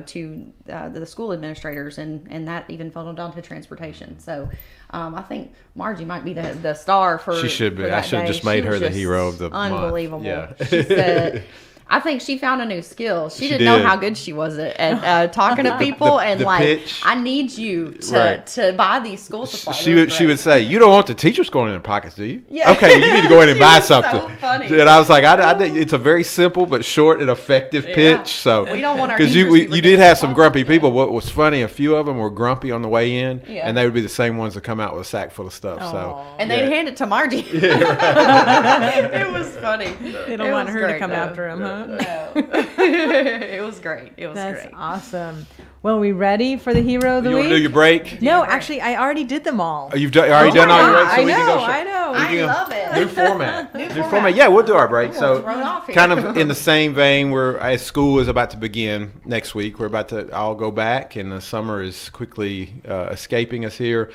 to the school administrators, and that even funneled down to transportation. So I think Margie might be the star for. she should be. for I that should have day. just made She her was the just hero of the month. unbelievable. Yeah. She said. I think she found a new skill. She didn't know did. how good she was at talking to people and the like, pitch. I need you Right. to buy these school supplies. She would say, "You don't want the teachers going in their pockets, do you? Yeah. Okay, you need to go in and She buy was so something." funny. And I was like, "It's a very simple but short and effective pitch." So We don't want our because teachers to you did have some forget grumpy people. What was funny, a few of them were grumpy on the way in, Yeah. and they would be the same ones that come out with a sack full of stuff. So And yeah. they'd hand it to Margie. It was funny. They don't want her to come after him, huh? No. It was great. It was That's great. awesome. Well, we ready for the hero of the You want week? to do your break? No, actually, I already did them all. Oh, you've already done all your breaks, so I we can go. know, I know. I love it. New format. New format. Yeah, we'll do our break. So, throw it off here. kind of in the same vein, as school is about to begin next week, we're about to all go back, and the summer is quickly escaping us here.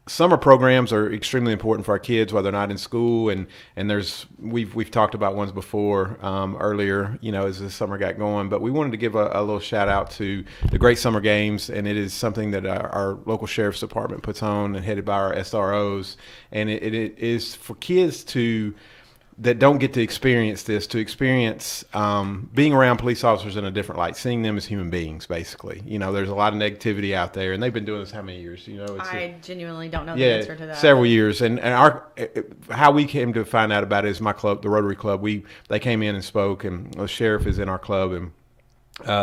summer programs are extremely important for our kids while they're not in school, and we've talked about ones before earlier, as the summer got going. But we wanted to give a little shout out to the Great Summer Games, and it is something that our local sheriff's department puts on and headed by our SROs, and it is for kids that don't get to experience this, to experience being around police officers in a different light, seeing them as human beings, basically. There's a lot of negativity out there, and they've been doing this how many years? I genuinely don't know the answer to that. Several years. And how we came to find out about it is my club, the Rotary Club. They came in and spoke, and the sheriff is in our club, and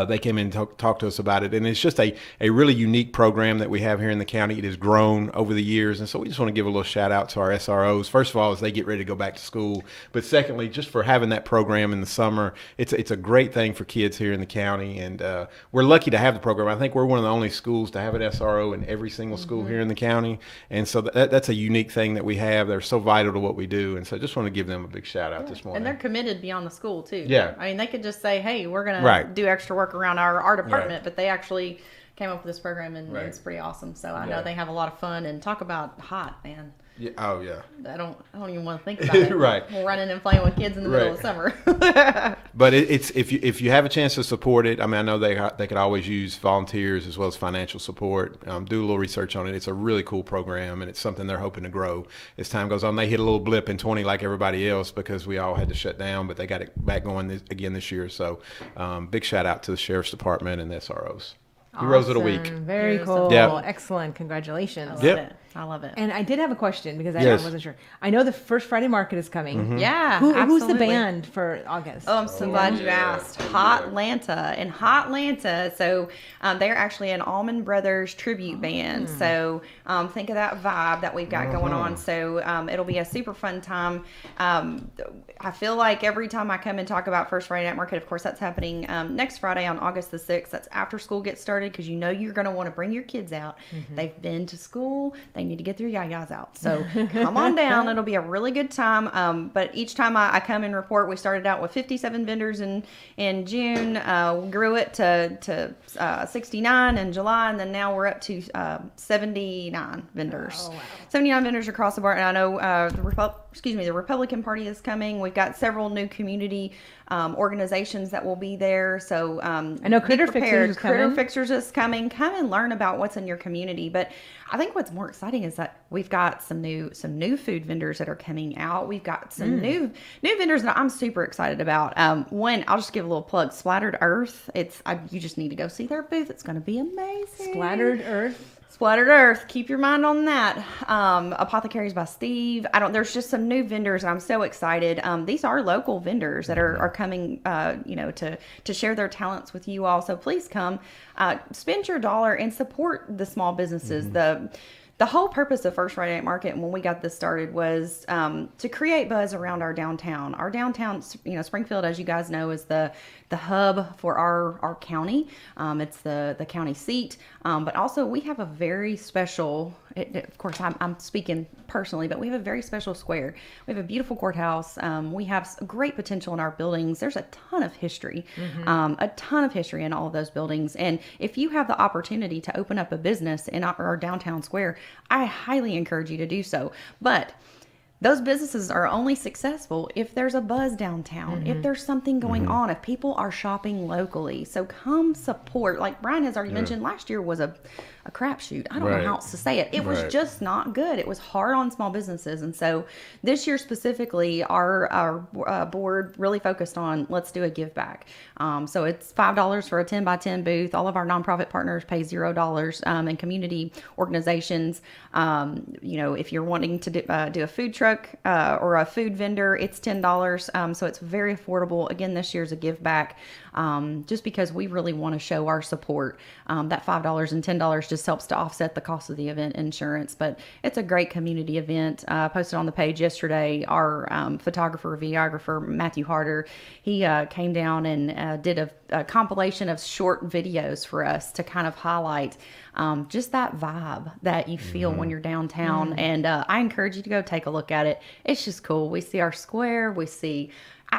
they came in and talked to us about it, and it's just a really unique program that we have here in the county. It has grown over the years, and so we just want to give a little shout out to our SROs. First of all, as they get ready to go back to school, but secondly, just for having that program in the summer. It's a great thing for kids here in the county, and we're lucky to have the program. I think we're one of the only schools to have an SRO in every single school here in the county, and so that's a unique thing that we have. They're so vital to what we do, and so I just want to give them a big shout out this morning. And they're committed beyond the school too. Yeah. I mean, they could just say, hey, we're going to do extra work around our department, Right. But they actually came up with this program, and it's pretty awesome. So I know they have a lot of fun, and talk about hot, man. Yeah. Oh yeah. I don't even want to think about it. Right. Running and playing with kids in the middle of summer. But it's if you have a chance to support it. I mean, I know they could always use volunteers as well as financial support. Do a little research on it. It's a really cool program, and it's something they're hoping to grow as time goes on. They hit a little blip in 20 like everybody else because we all had to shut down, but they got it back going again this year. So big shout out to the Sheriff's Department and the SROs. Heroes of the Week. Very cool. Yep. Excellent. Congratulations. I love it. And I did have a question because I Yes. wasn't sure. I know the first Friday market is coming. Yeah, Who's the absolutely. band for August? Oh, I'm so glad you asked. Hotlanta. And Hotlanta, so they're actually an Allman Brothers tribute band. So think of that vibe that we've got going on. So it'll be a super fun time. I feel like every time I come and talk about First Friday Night Market, of course, that's happening next Friday on August the 6th. That's after school gets started, because you're going to want to bring your kids out. They've been to school. They need to get their yayas out. So come on down. It'll be a really good time. But each time I come and report, we started out with 57 vendors in June. We grew it to 69 in July, and then now we're up to 79 vendors. Oh, wow. 79 vendors across the board. And I know the Republican Party is coming. We've got several new community organizations that will be there. So I know Critter Fixers is coming. Critter Fixers is coming. Come and learn about what's in your community. But I think what's more exciting is that we've got some new food vendors that are coming out. We've got some new vendors that I'm super excited about. One, I'll just give a little plug. Splattered Earth. You just need to go see their booth. It's going to be amazing. Splattered Earth. Splattered Earth. Keep your mind on that. Apothecaries by Steve. There's just some new vendors, and I'm so excited. These are local vendors that are coming, to share their talents with you all. So please come, spend your dollar and support the small businesses. The whole purpose of First Friday Night Market, when we got this started, was to create buzz around our downtown. Our downtown, Springfield, as you guys know, is the hub for our county. It's the county seat, but also we have a very special. Of course, I'm speaking personally, but we have a very special square. We have a beautiful courthouse. We have great potential in our buildings. There's a ton of history, in all of those buildings. And if you have the opportunity to open up a business in our downtown square, I highly encourage you to do so. But those businesses are only successful if there's a buzz downtown, if there's something going on, if people are shopping locally. So come support. Like Brian has already mentioned, last year was a crapshoot. I don't know how else to say it. It was just not good. It was hard on small businesses. And so this year specifically, our board really focused on, let's do a give back. So it's $5 for a 10 by 10 booth. All of our nonprofit partners pay $0, and community organizations, if you're wanting to do a food truck, or a food vendor, it's $10. So it's very affordable. Again, this year's a give back, just because we really want to show our support. That $5 and $10 just helps to offset the cost of the event insurance, but it's a great community event. Posted on the page yesterday, our photographer, videographer, Matthew Harder, he came down and did a compilation of short videos for us to kind of highlight just that vibe that you feel when you're downtown. And I encourage you to go take a look at it. It's just cool. We see our square. We see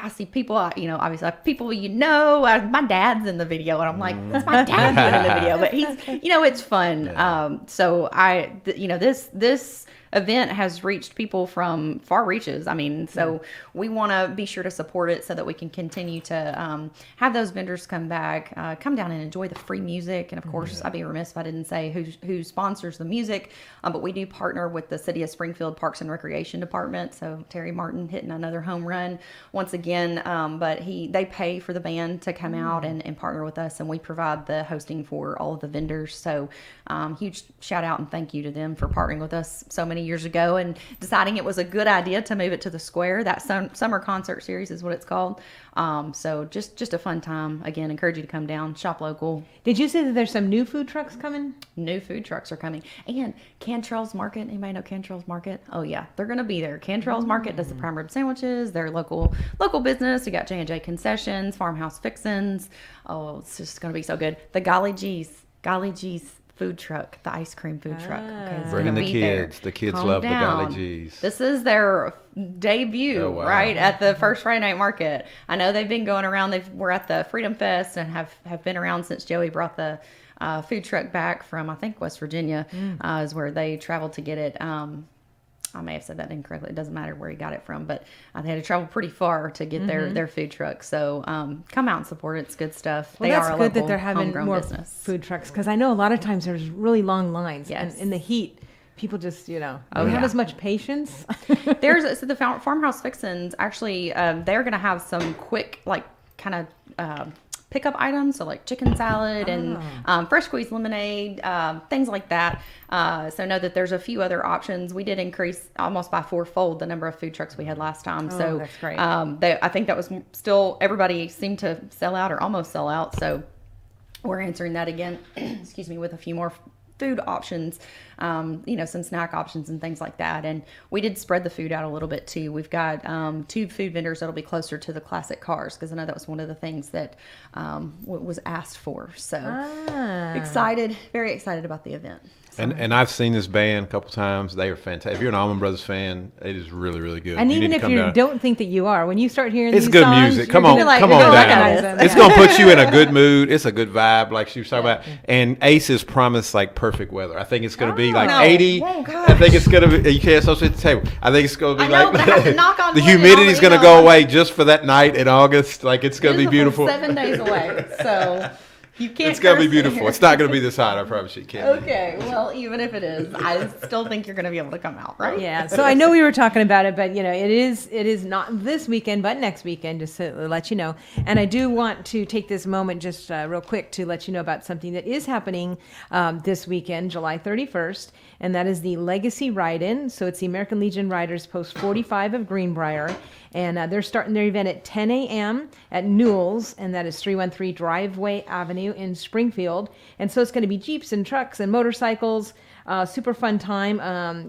I see people, obviously people my dad's in the video, and I'm like, that's my dad doing in the video, but he's, it's fun. Yeah. So this event has reached people from far reaches. I mean, so we want to be sure to support it so that we can continue to have those vendors come back, come down and enjoy the free music. And of course, I'd be remiss if I didn't say who sponsors the music, but we do partner with the City of Springfield Parks and Recreation Department. So Terry Martin hitting another home run once again, but they pay for the band to come out and partner with us, and we provide the hosting for all of the vendors. So huge shout out and thank you to them for partnering with us so many years ago and deciding it was a good idea to move it to the square. That summer concert series is what it's called. So just a fun time. Again, encourage you to come down, shop local. Did you say that there's some new food trucks coming? New food trucks are coming. And Cantrell's Market. Anybody know Cantrell's Market? Oh yeah, they're going to be there. Cantrell's Market does the prime rib sandwiches. They're local business. We got J&J Concessions, Farmhouse Fixins. Oh, it's just going to be so good. The Golly G's food truck, the ice cream food truck. Okay, it's Bringing gonna the be there. kids. The kids Calm love the down. Golly G's. This is their debut, Oh, wow. right, at the first Friday night market. I know they've been going around. We're at the Freedom Fest and have been around since Joey brought the food truck back from, I think, West Virginia, is where they traveled to get it. I may have said that incorrectly. It doesn't matter where he got it from, but they had to travel pretty far to get their food truck. So come out and support it. It's good stuff. Well, They that's are a good that local they're having homegrown more business. food trucks, because I know a lot of times there's really long lines. Yes. And in the heat, people just, don't yeah. have as much patience. So the Farmhouse Fixins, actually, they're going to have some quick, kind of pickup items. So like chicken salad and fresh squeezed lemonade, things like that. So know that there's a few other options. We did increase almost by fourfold the number of food trucks we had last time. So that's great. I think that was still, everybody seemed to sell out or almost sell out. So we're answering that again, excuse me, with a few more food options, some snack options and things like that. And we did spread the food out a little bit too. We've got 2 food vendors that'll be closer to the classic cars, because I know that was one of the things that was asked for. So very excited about the event. And I've seen this band a couple times. They are fantastic. If you're an Allman Brothers fan, it is really, really good. And You even need to if come you down. don't think that you are, when you start hearing It's these good songs, music. you're Come on, gonna come you're on gonna down. recognize them. It's gonna put you in a good mood. It's a good vibe, like she was talking about. And Ace has promised like perfect weather. I think it's gonna be like no. 80. Oh, I think it's gonna be. You can't associate the table. I think it's gonna be I know, like but I have to knock on the wood and all humidity's the gonna emails. go away just for that night in August. Like it's gonna be beautiful. 7 days away, so you can't. It's gonna be curse in beautiful. here. It's not gonna be this hot. I promise you. It can't. be. Okay, well, even if it is, I still think you're going to be able to come out, right? Yeah, so I know we were talking about it, but it is not this weekend, but next weekend, just to let you know. And I do want to take this moment just real quick to let you know about something that is happening this weekend, July 31st, and that is the Legacy Ride-In. So it's the American Legion Riders Post 45 of Greenbrier, and they're starting their event at 10 a.m. at Newell's, and that is 313 Driveway Avenue in Springfield. And so it's going to be Jeeps and trucks and motorcycles. Super fun time.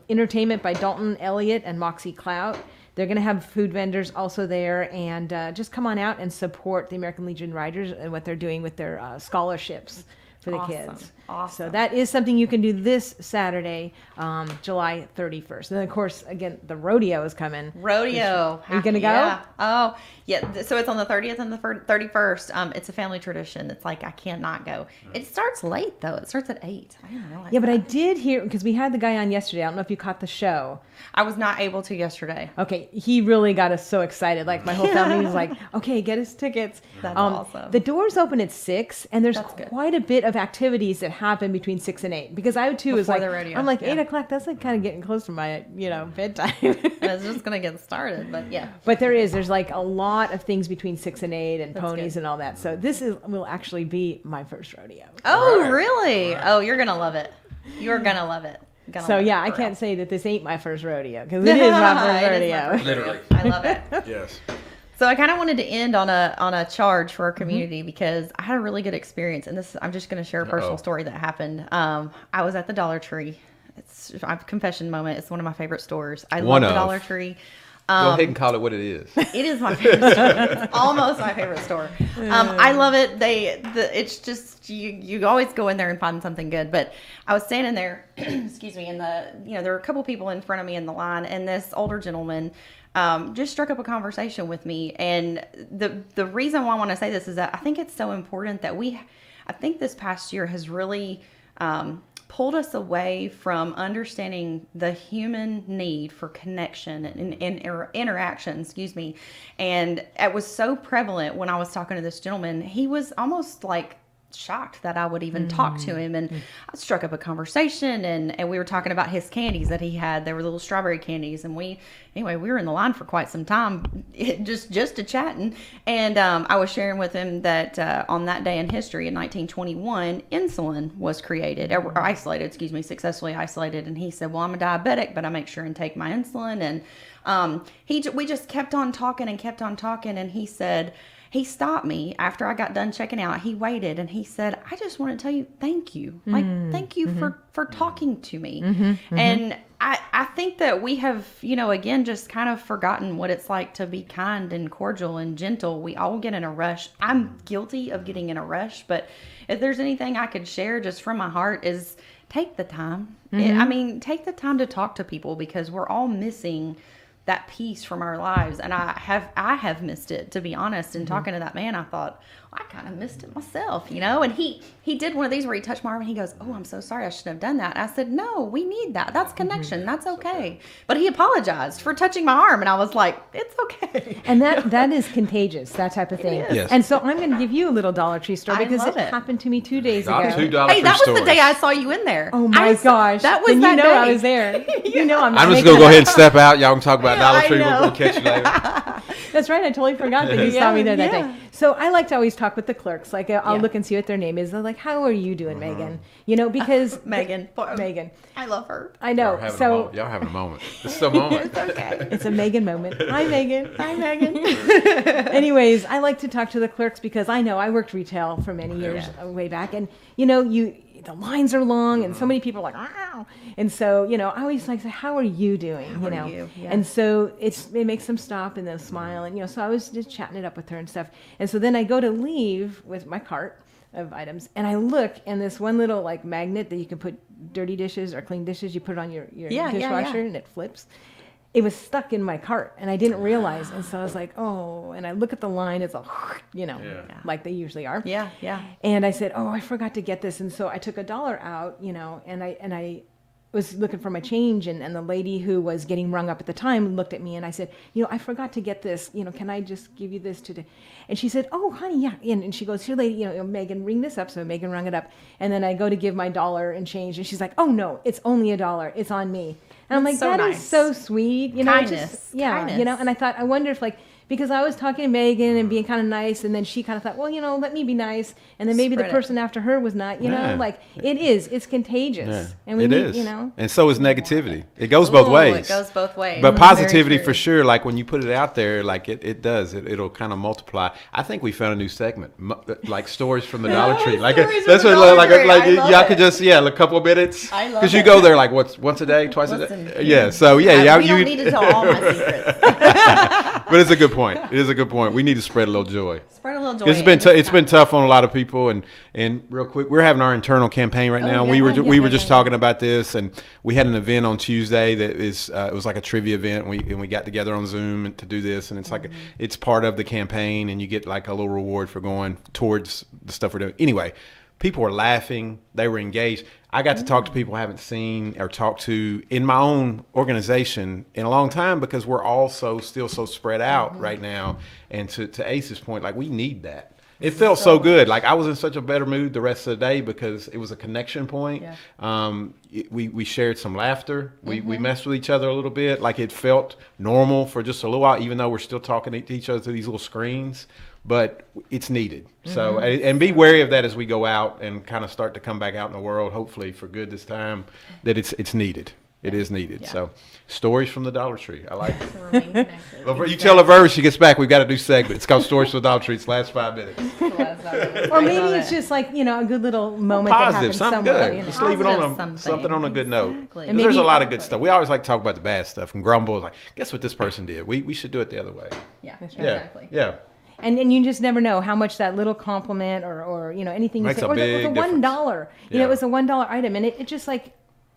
Entertainment by Dalton Elliott and Moxie Clout. They're going to have food vendors also there, and just come on out and support the American Legion Riders and what they're doing with their scholarships for the kids. Awesome. So that is something you can do this Saturday, July 31st. And then, of course, again, the rodeo is coming. Rodeo. Are you going to go? Yeah. Oh, yeah. So it's on the 30th and the 31st. It's a family tradition. It's like I cannot go. It starts late, though. It starts at 8. I didn't realize Yeah, but I that. did hear, because we had the guy on yesterday. I don't know if you caught the show. I was not able to yesterday. Okay, he really got us so excited. Like, my whole family was like, okay, get us tickets. That's awesome. The doors open at 6, and there's That's good. quite a bit of activities that happen between 6 and 8. Because I, too, was Before like, the rodeo, I'm like, yeah. 8 o'clock, that's like kind of getting close to my, bedtime. And it's just going to get started, but yeah. But there's like a lot of things between 6 and 8 and That's ponies good. and all that. So this will actually be my first rodeo. Oh, really? Oh, you're going to love it. You're going to love it. Gonna So love yeah, it I for can't real. say that this ain't my first rodeo, because it is my first It is my rodeo. first rodeo. I love it. Yes. So I kind of wanted to end on a charge for our community because I had a really good experience, and I'm just going to share a personal Uh-oh. story that happened. I was at the Dollar Tree. It's a confession moment. It's one of my favorite stores. I One love the of. Dollar Tree. Go ahead and call it what it is. It is my favorite store. It's almost my favorite store. I love it. It's just you always go in there and find something good. But I was standing there, excuse me, and there were a couple people in front of me in the line, and this older gentleman just struck up a conversation with me. And the reason why I want to say this is that I think it's so important that I think this past year has really pulled us away from understanding the human need for connection and interaction, And it was so prevalent when I was talking to this gentleman. He was almost like shocked that I would even talk to him, and I struck up a conversation, and we were talking about his candies that he had. They were little strawberry candies, and we were in the line for quite some time, just to chatting. And I was sharing with him that on that day in history in 1921, insulin was created or isolated, successfully isolated. And he said, "Well, I'm a diabetic, but I make sure and take my insulin." And we just kept on talking, and he said. He stopped me after I got done checking out. He waited and he said, "I just want to tell you thank you. Thank you for talking to me." And I think that we have, again, just kind of forgotten what it's like to be kind and cordial and gentle. We all get in a rush. I'm guilty of getting in a rush, but if there's anything I could share just from my heart is take the time. Take the time to talk to people, because we're all missing that piece from our lives. And I have missed it, to be honest. And talking to that man, I thought, I kind of missed it myself, And he did one of these where he touched my arm and he goes, "Oh, I'm so sorry, I shouldn't have done that." And I said, "No, we need that. That's connection. That's okay." But he apologized for touching my arm, and I was like, "It's okay." And that is contagious, that type of thing. Yes. And so I'm going to give you a little Dollar Tree story, because love it. happened to me 2 days ago. $2 Hey, that was stories. the day I saw you in there. Oh my gosh. That was then that you know day. I was there. You know I'm not I'm just making gonna go it ahead up. and step out. Y'all can talk about Dollar I Tree. know. We'll catch you later. That's right. I totally forgot that you saw me there that Yeah. day. So I like to always talk with the clerks. Like I'll look and see what their name is. They're like, "How are you doing, Megan?" Because Megan. Megan. I love her. I know. Y'all having a moment. This is a moment. It's okay. It's a Megan moment. Hi, Megan. Hi, Megan. Anyways, I like to talk to the clerks because I know I worked retail for many years way back, and the lines are long, and so many people are like, "Wow!" And so I always like to say, "How are you doing?" How are you? Yeah. And so it makes them stop and they'll smile, and so I was just chatting it up with her and stuff, and so then I go to leave with my cart of items, and I look, and this one little like magnet that you can put dirty dishes or clean dishes, you put it on your dishwasher and it flips. It was stuck in my cart, and I didn't realize. And so I was like, "Oh," and I look at the line, it's all, like they usually are. Yeah, yeah. And I said, "Oh, I forgot to get this." And so I took $1 out, and I was looking for my change, and the lady who was getting rung up at the time looked at me, and I said, "I forgot to get this, can I just give you this today?" And she said, "Oh, honey, yeah." And she goes, "Here, lady, Megan, ring this up." So Megan rung it up, and then I go to give my $1 and change, and she's like, "Oh no, it's only $1. It's on me." And I'm like, That's so "That is nice. so sweet." Kindness. Kindness. And I thought, I wonder if because I was talking to Megan and being kind of nice, and then she kind of thought, "Well, let me be nice," and then maybe Spread the it. person after her was not, it's contagious. Yeah. And we It need, is. And so is negativity. It goes both Ooh, ways. It goes both ways. But Very positivity true. for sure, like when you put it out there, like it does, it'll kind of multiply. I think we found a new segment, like stories from the Dollar Tree. Like Stories from that's the what Dollar like Tree. like I love y'all it. could just a couple of minutes. I love Because you it. go there like once a day, twice a Listen, day. Yeah. So we don't need to tell all my secrets. but it's a good point. It is a good point. We need to spread a little joy. Spread a little joy. It's been it's been tough on a lot of people, and real quick, we're having our internal campaign right now. yeah, We were yeah, we were yeah, just yeah. talking about this, and we had an event on Tuesday that is it was like a trivia event. And we got together on Zoom to do this, and it's like it's part of the campaign, and you get like a little reward for going towards the stuff we're doing. Anyway, people were laughing, they were engaged. I got to talk to people I haven't seen or talked to in my own organization in a long time, because we're all still so spread out right now. And to Ace's point, like we need that. It felt so good. Like I was in such a better mood the rest of the day because it was a connection point. Yeah. We shared some laughter. We messed with each other a little bit. Like it felt normal for just a little while, even though we're still talking to each other through these little screens. But it's needed. So, and be wary of that as we go out and kind of start to come back out in the world, hopefully for good this time, that it's needed. It is needed. Yeah. So, stories from the Dollar Tree. I like it. To remain connected. Well, you tell Laverne when she gets back, we've got a new segment. It's called Stories from the Dollar Tree. It's the last 5 minutes. Or maybe it's just like, a good little moment that Positive, happens something somewhere. good. Just leave it on Positive something on a good note. Exactly. 'Cause there's a maybe- lot of good stuff. We always like to talk about the bad stuff and grumble. Like, guess what this person did? We should do it the other way. Yeah, right. Yeah. exactly. Yeah. And you just never know how much that little compliment or anything you Makes say, a or big the difference. $1. Yeah. It was a $1 item, and it just like,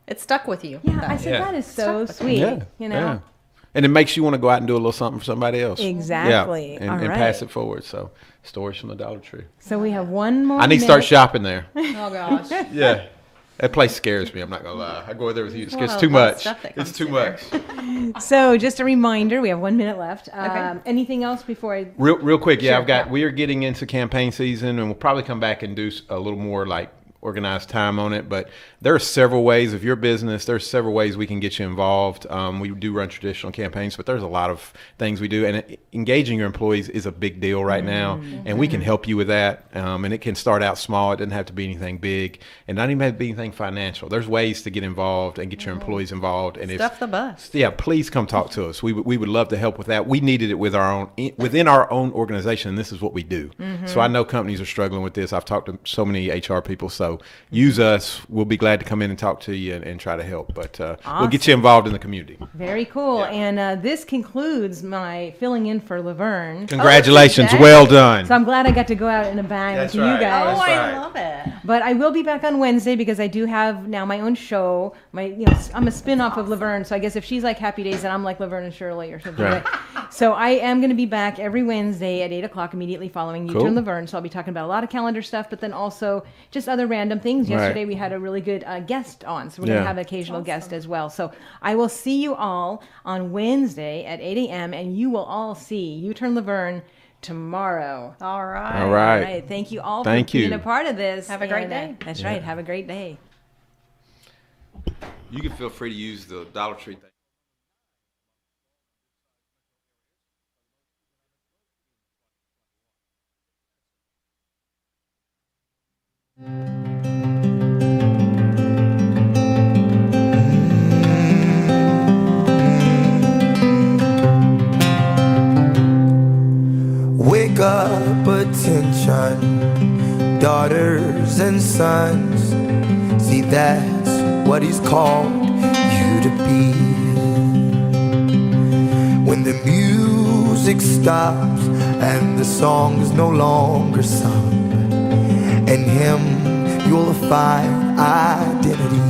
It stuck with you. I said, Yeah. that is so Stuck sweet. Yeah. Yeah. And it makes you want to go out and do a little something for somebody else. Exactly. Yeah, and, All and right. pass it forward. So stories from the Dollar Tree. So we have one more I need to start minute. shopping there. Oh gosh. Yeah. That place scares me. I'm not gonna lie. I go there with you. It's Well, too a lot of much. stuff that It's comes too in much. So just a reminder, we have 1 minute left. Okay. Anything else before I? Real quick. Yeah, Sure. we are getting into campaign season, and we'll probably come back and do a little more like organized time on it. But there are several ways of your business. There's several ways we can get you involved. We do run traditional campaigns, but there's a lot of things we do, and engaging your employees is a big deal right now, and we can help you with that. And it can start out small. It doesn't have to be anything big, and not even have to be anything financial. There's ways to get involved and get your employees involved. And Stuff the bus. yeah, please come talk to us. We would love to help with that. We needed it with within our own organization, and this is what we do. So I know companies are struggling with this. I've talked to so many HR people. So use us. We'll be glad to come in and talk to you and try to help. But we'll get you involved in the community. Very cool. And this concludes my filling in for Laverne. Congratulations. Oh, well done. So I'm glad I got to go out in a bang That's with right. you guys. Oh, That's I right. love it. But I will be back on Wednesday because I do have now my own show. I'm a spin-off of Laverne, so I guess if she's like Happy Days, then I'm like Laverne and Shirley or something. Right. So I am going to be back every Wednesday at 8 o'clock immediately following You Cool. Turn Laverne. So I'll be talking about a lot of calendar stuff, but then also just other random things. Right. Yesterday we had a really good guest on, so we're going to Yeah. have an occasional guest as well. So I will see you all on Wednesday at 8 a.m. and you will all see You Turn Laverne tomorrow. All right. All right. All right. Thank you all Thank for being you. a part of this. Have a great And, day. That's right. Have a great day. You can feel free to use the Dollar Tree thing. Wake up, attention, daughters and sons. See, that's what he's called you to be. When the music stops and the song is no longer sung, in him you'll find identity.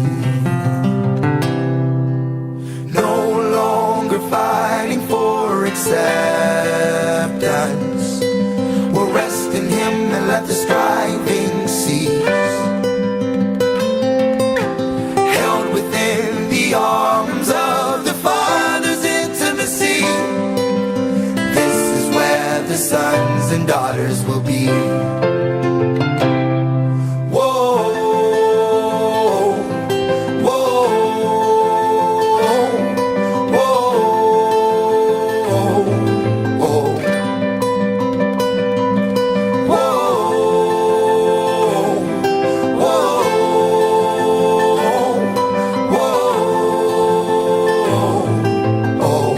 No longer fighting for acceptance. We'll rest in him and let the striving cease. Held within the arms of the Father's intimacy. This is where the sons and daughters will be. Whoa, whoa, whoa, whoa.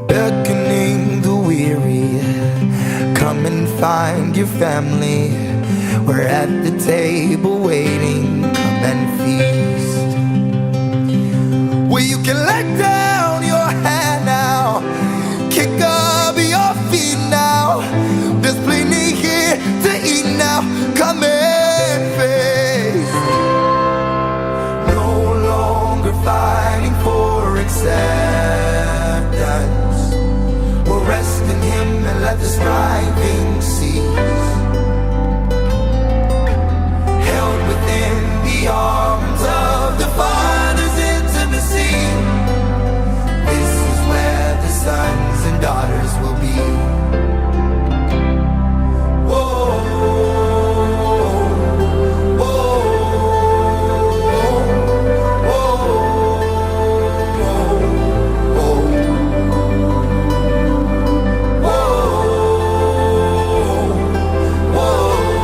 Beckoning the weary, come and find your family. We're at the table waiting, come and feast. Where you can let down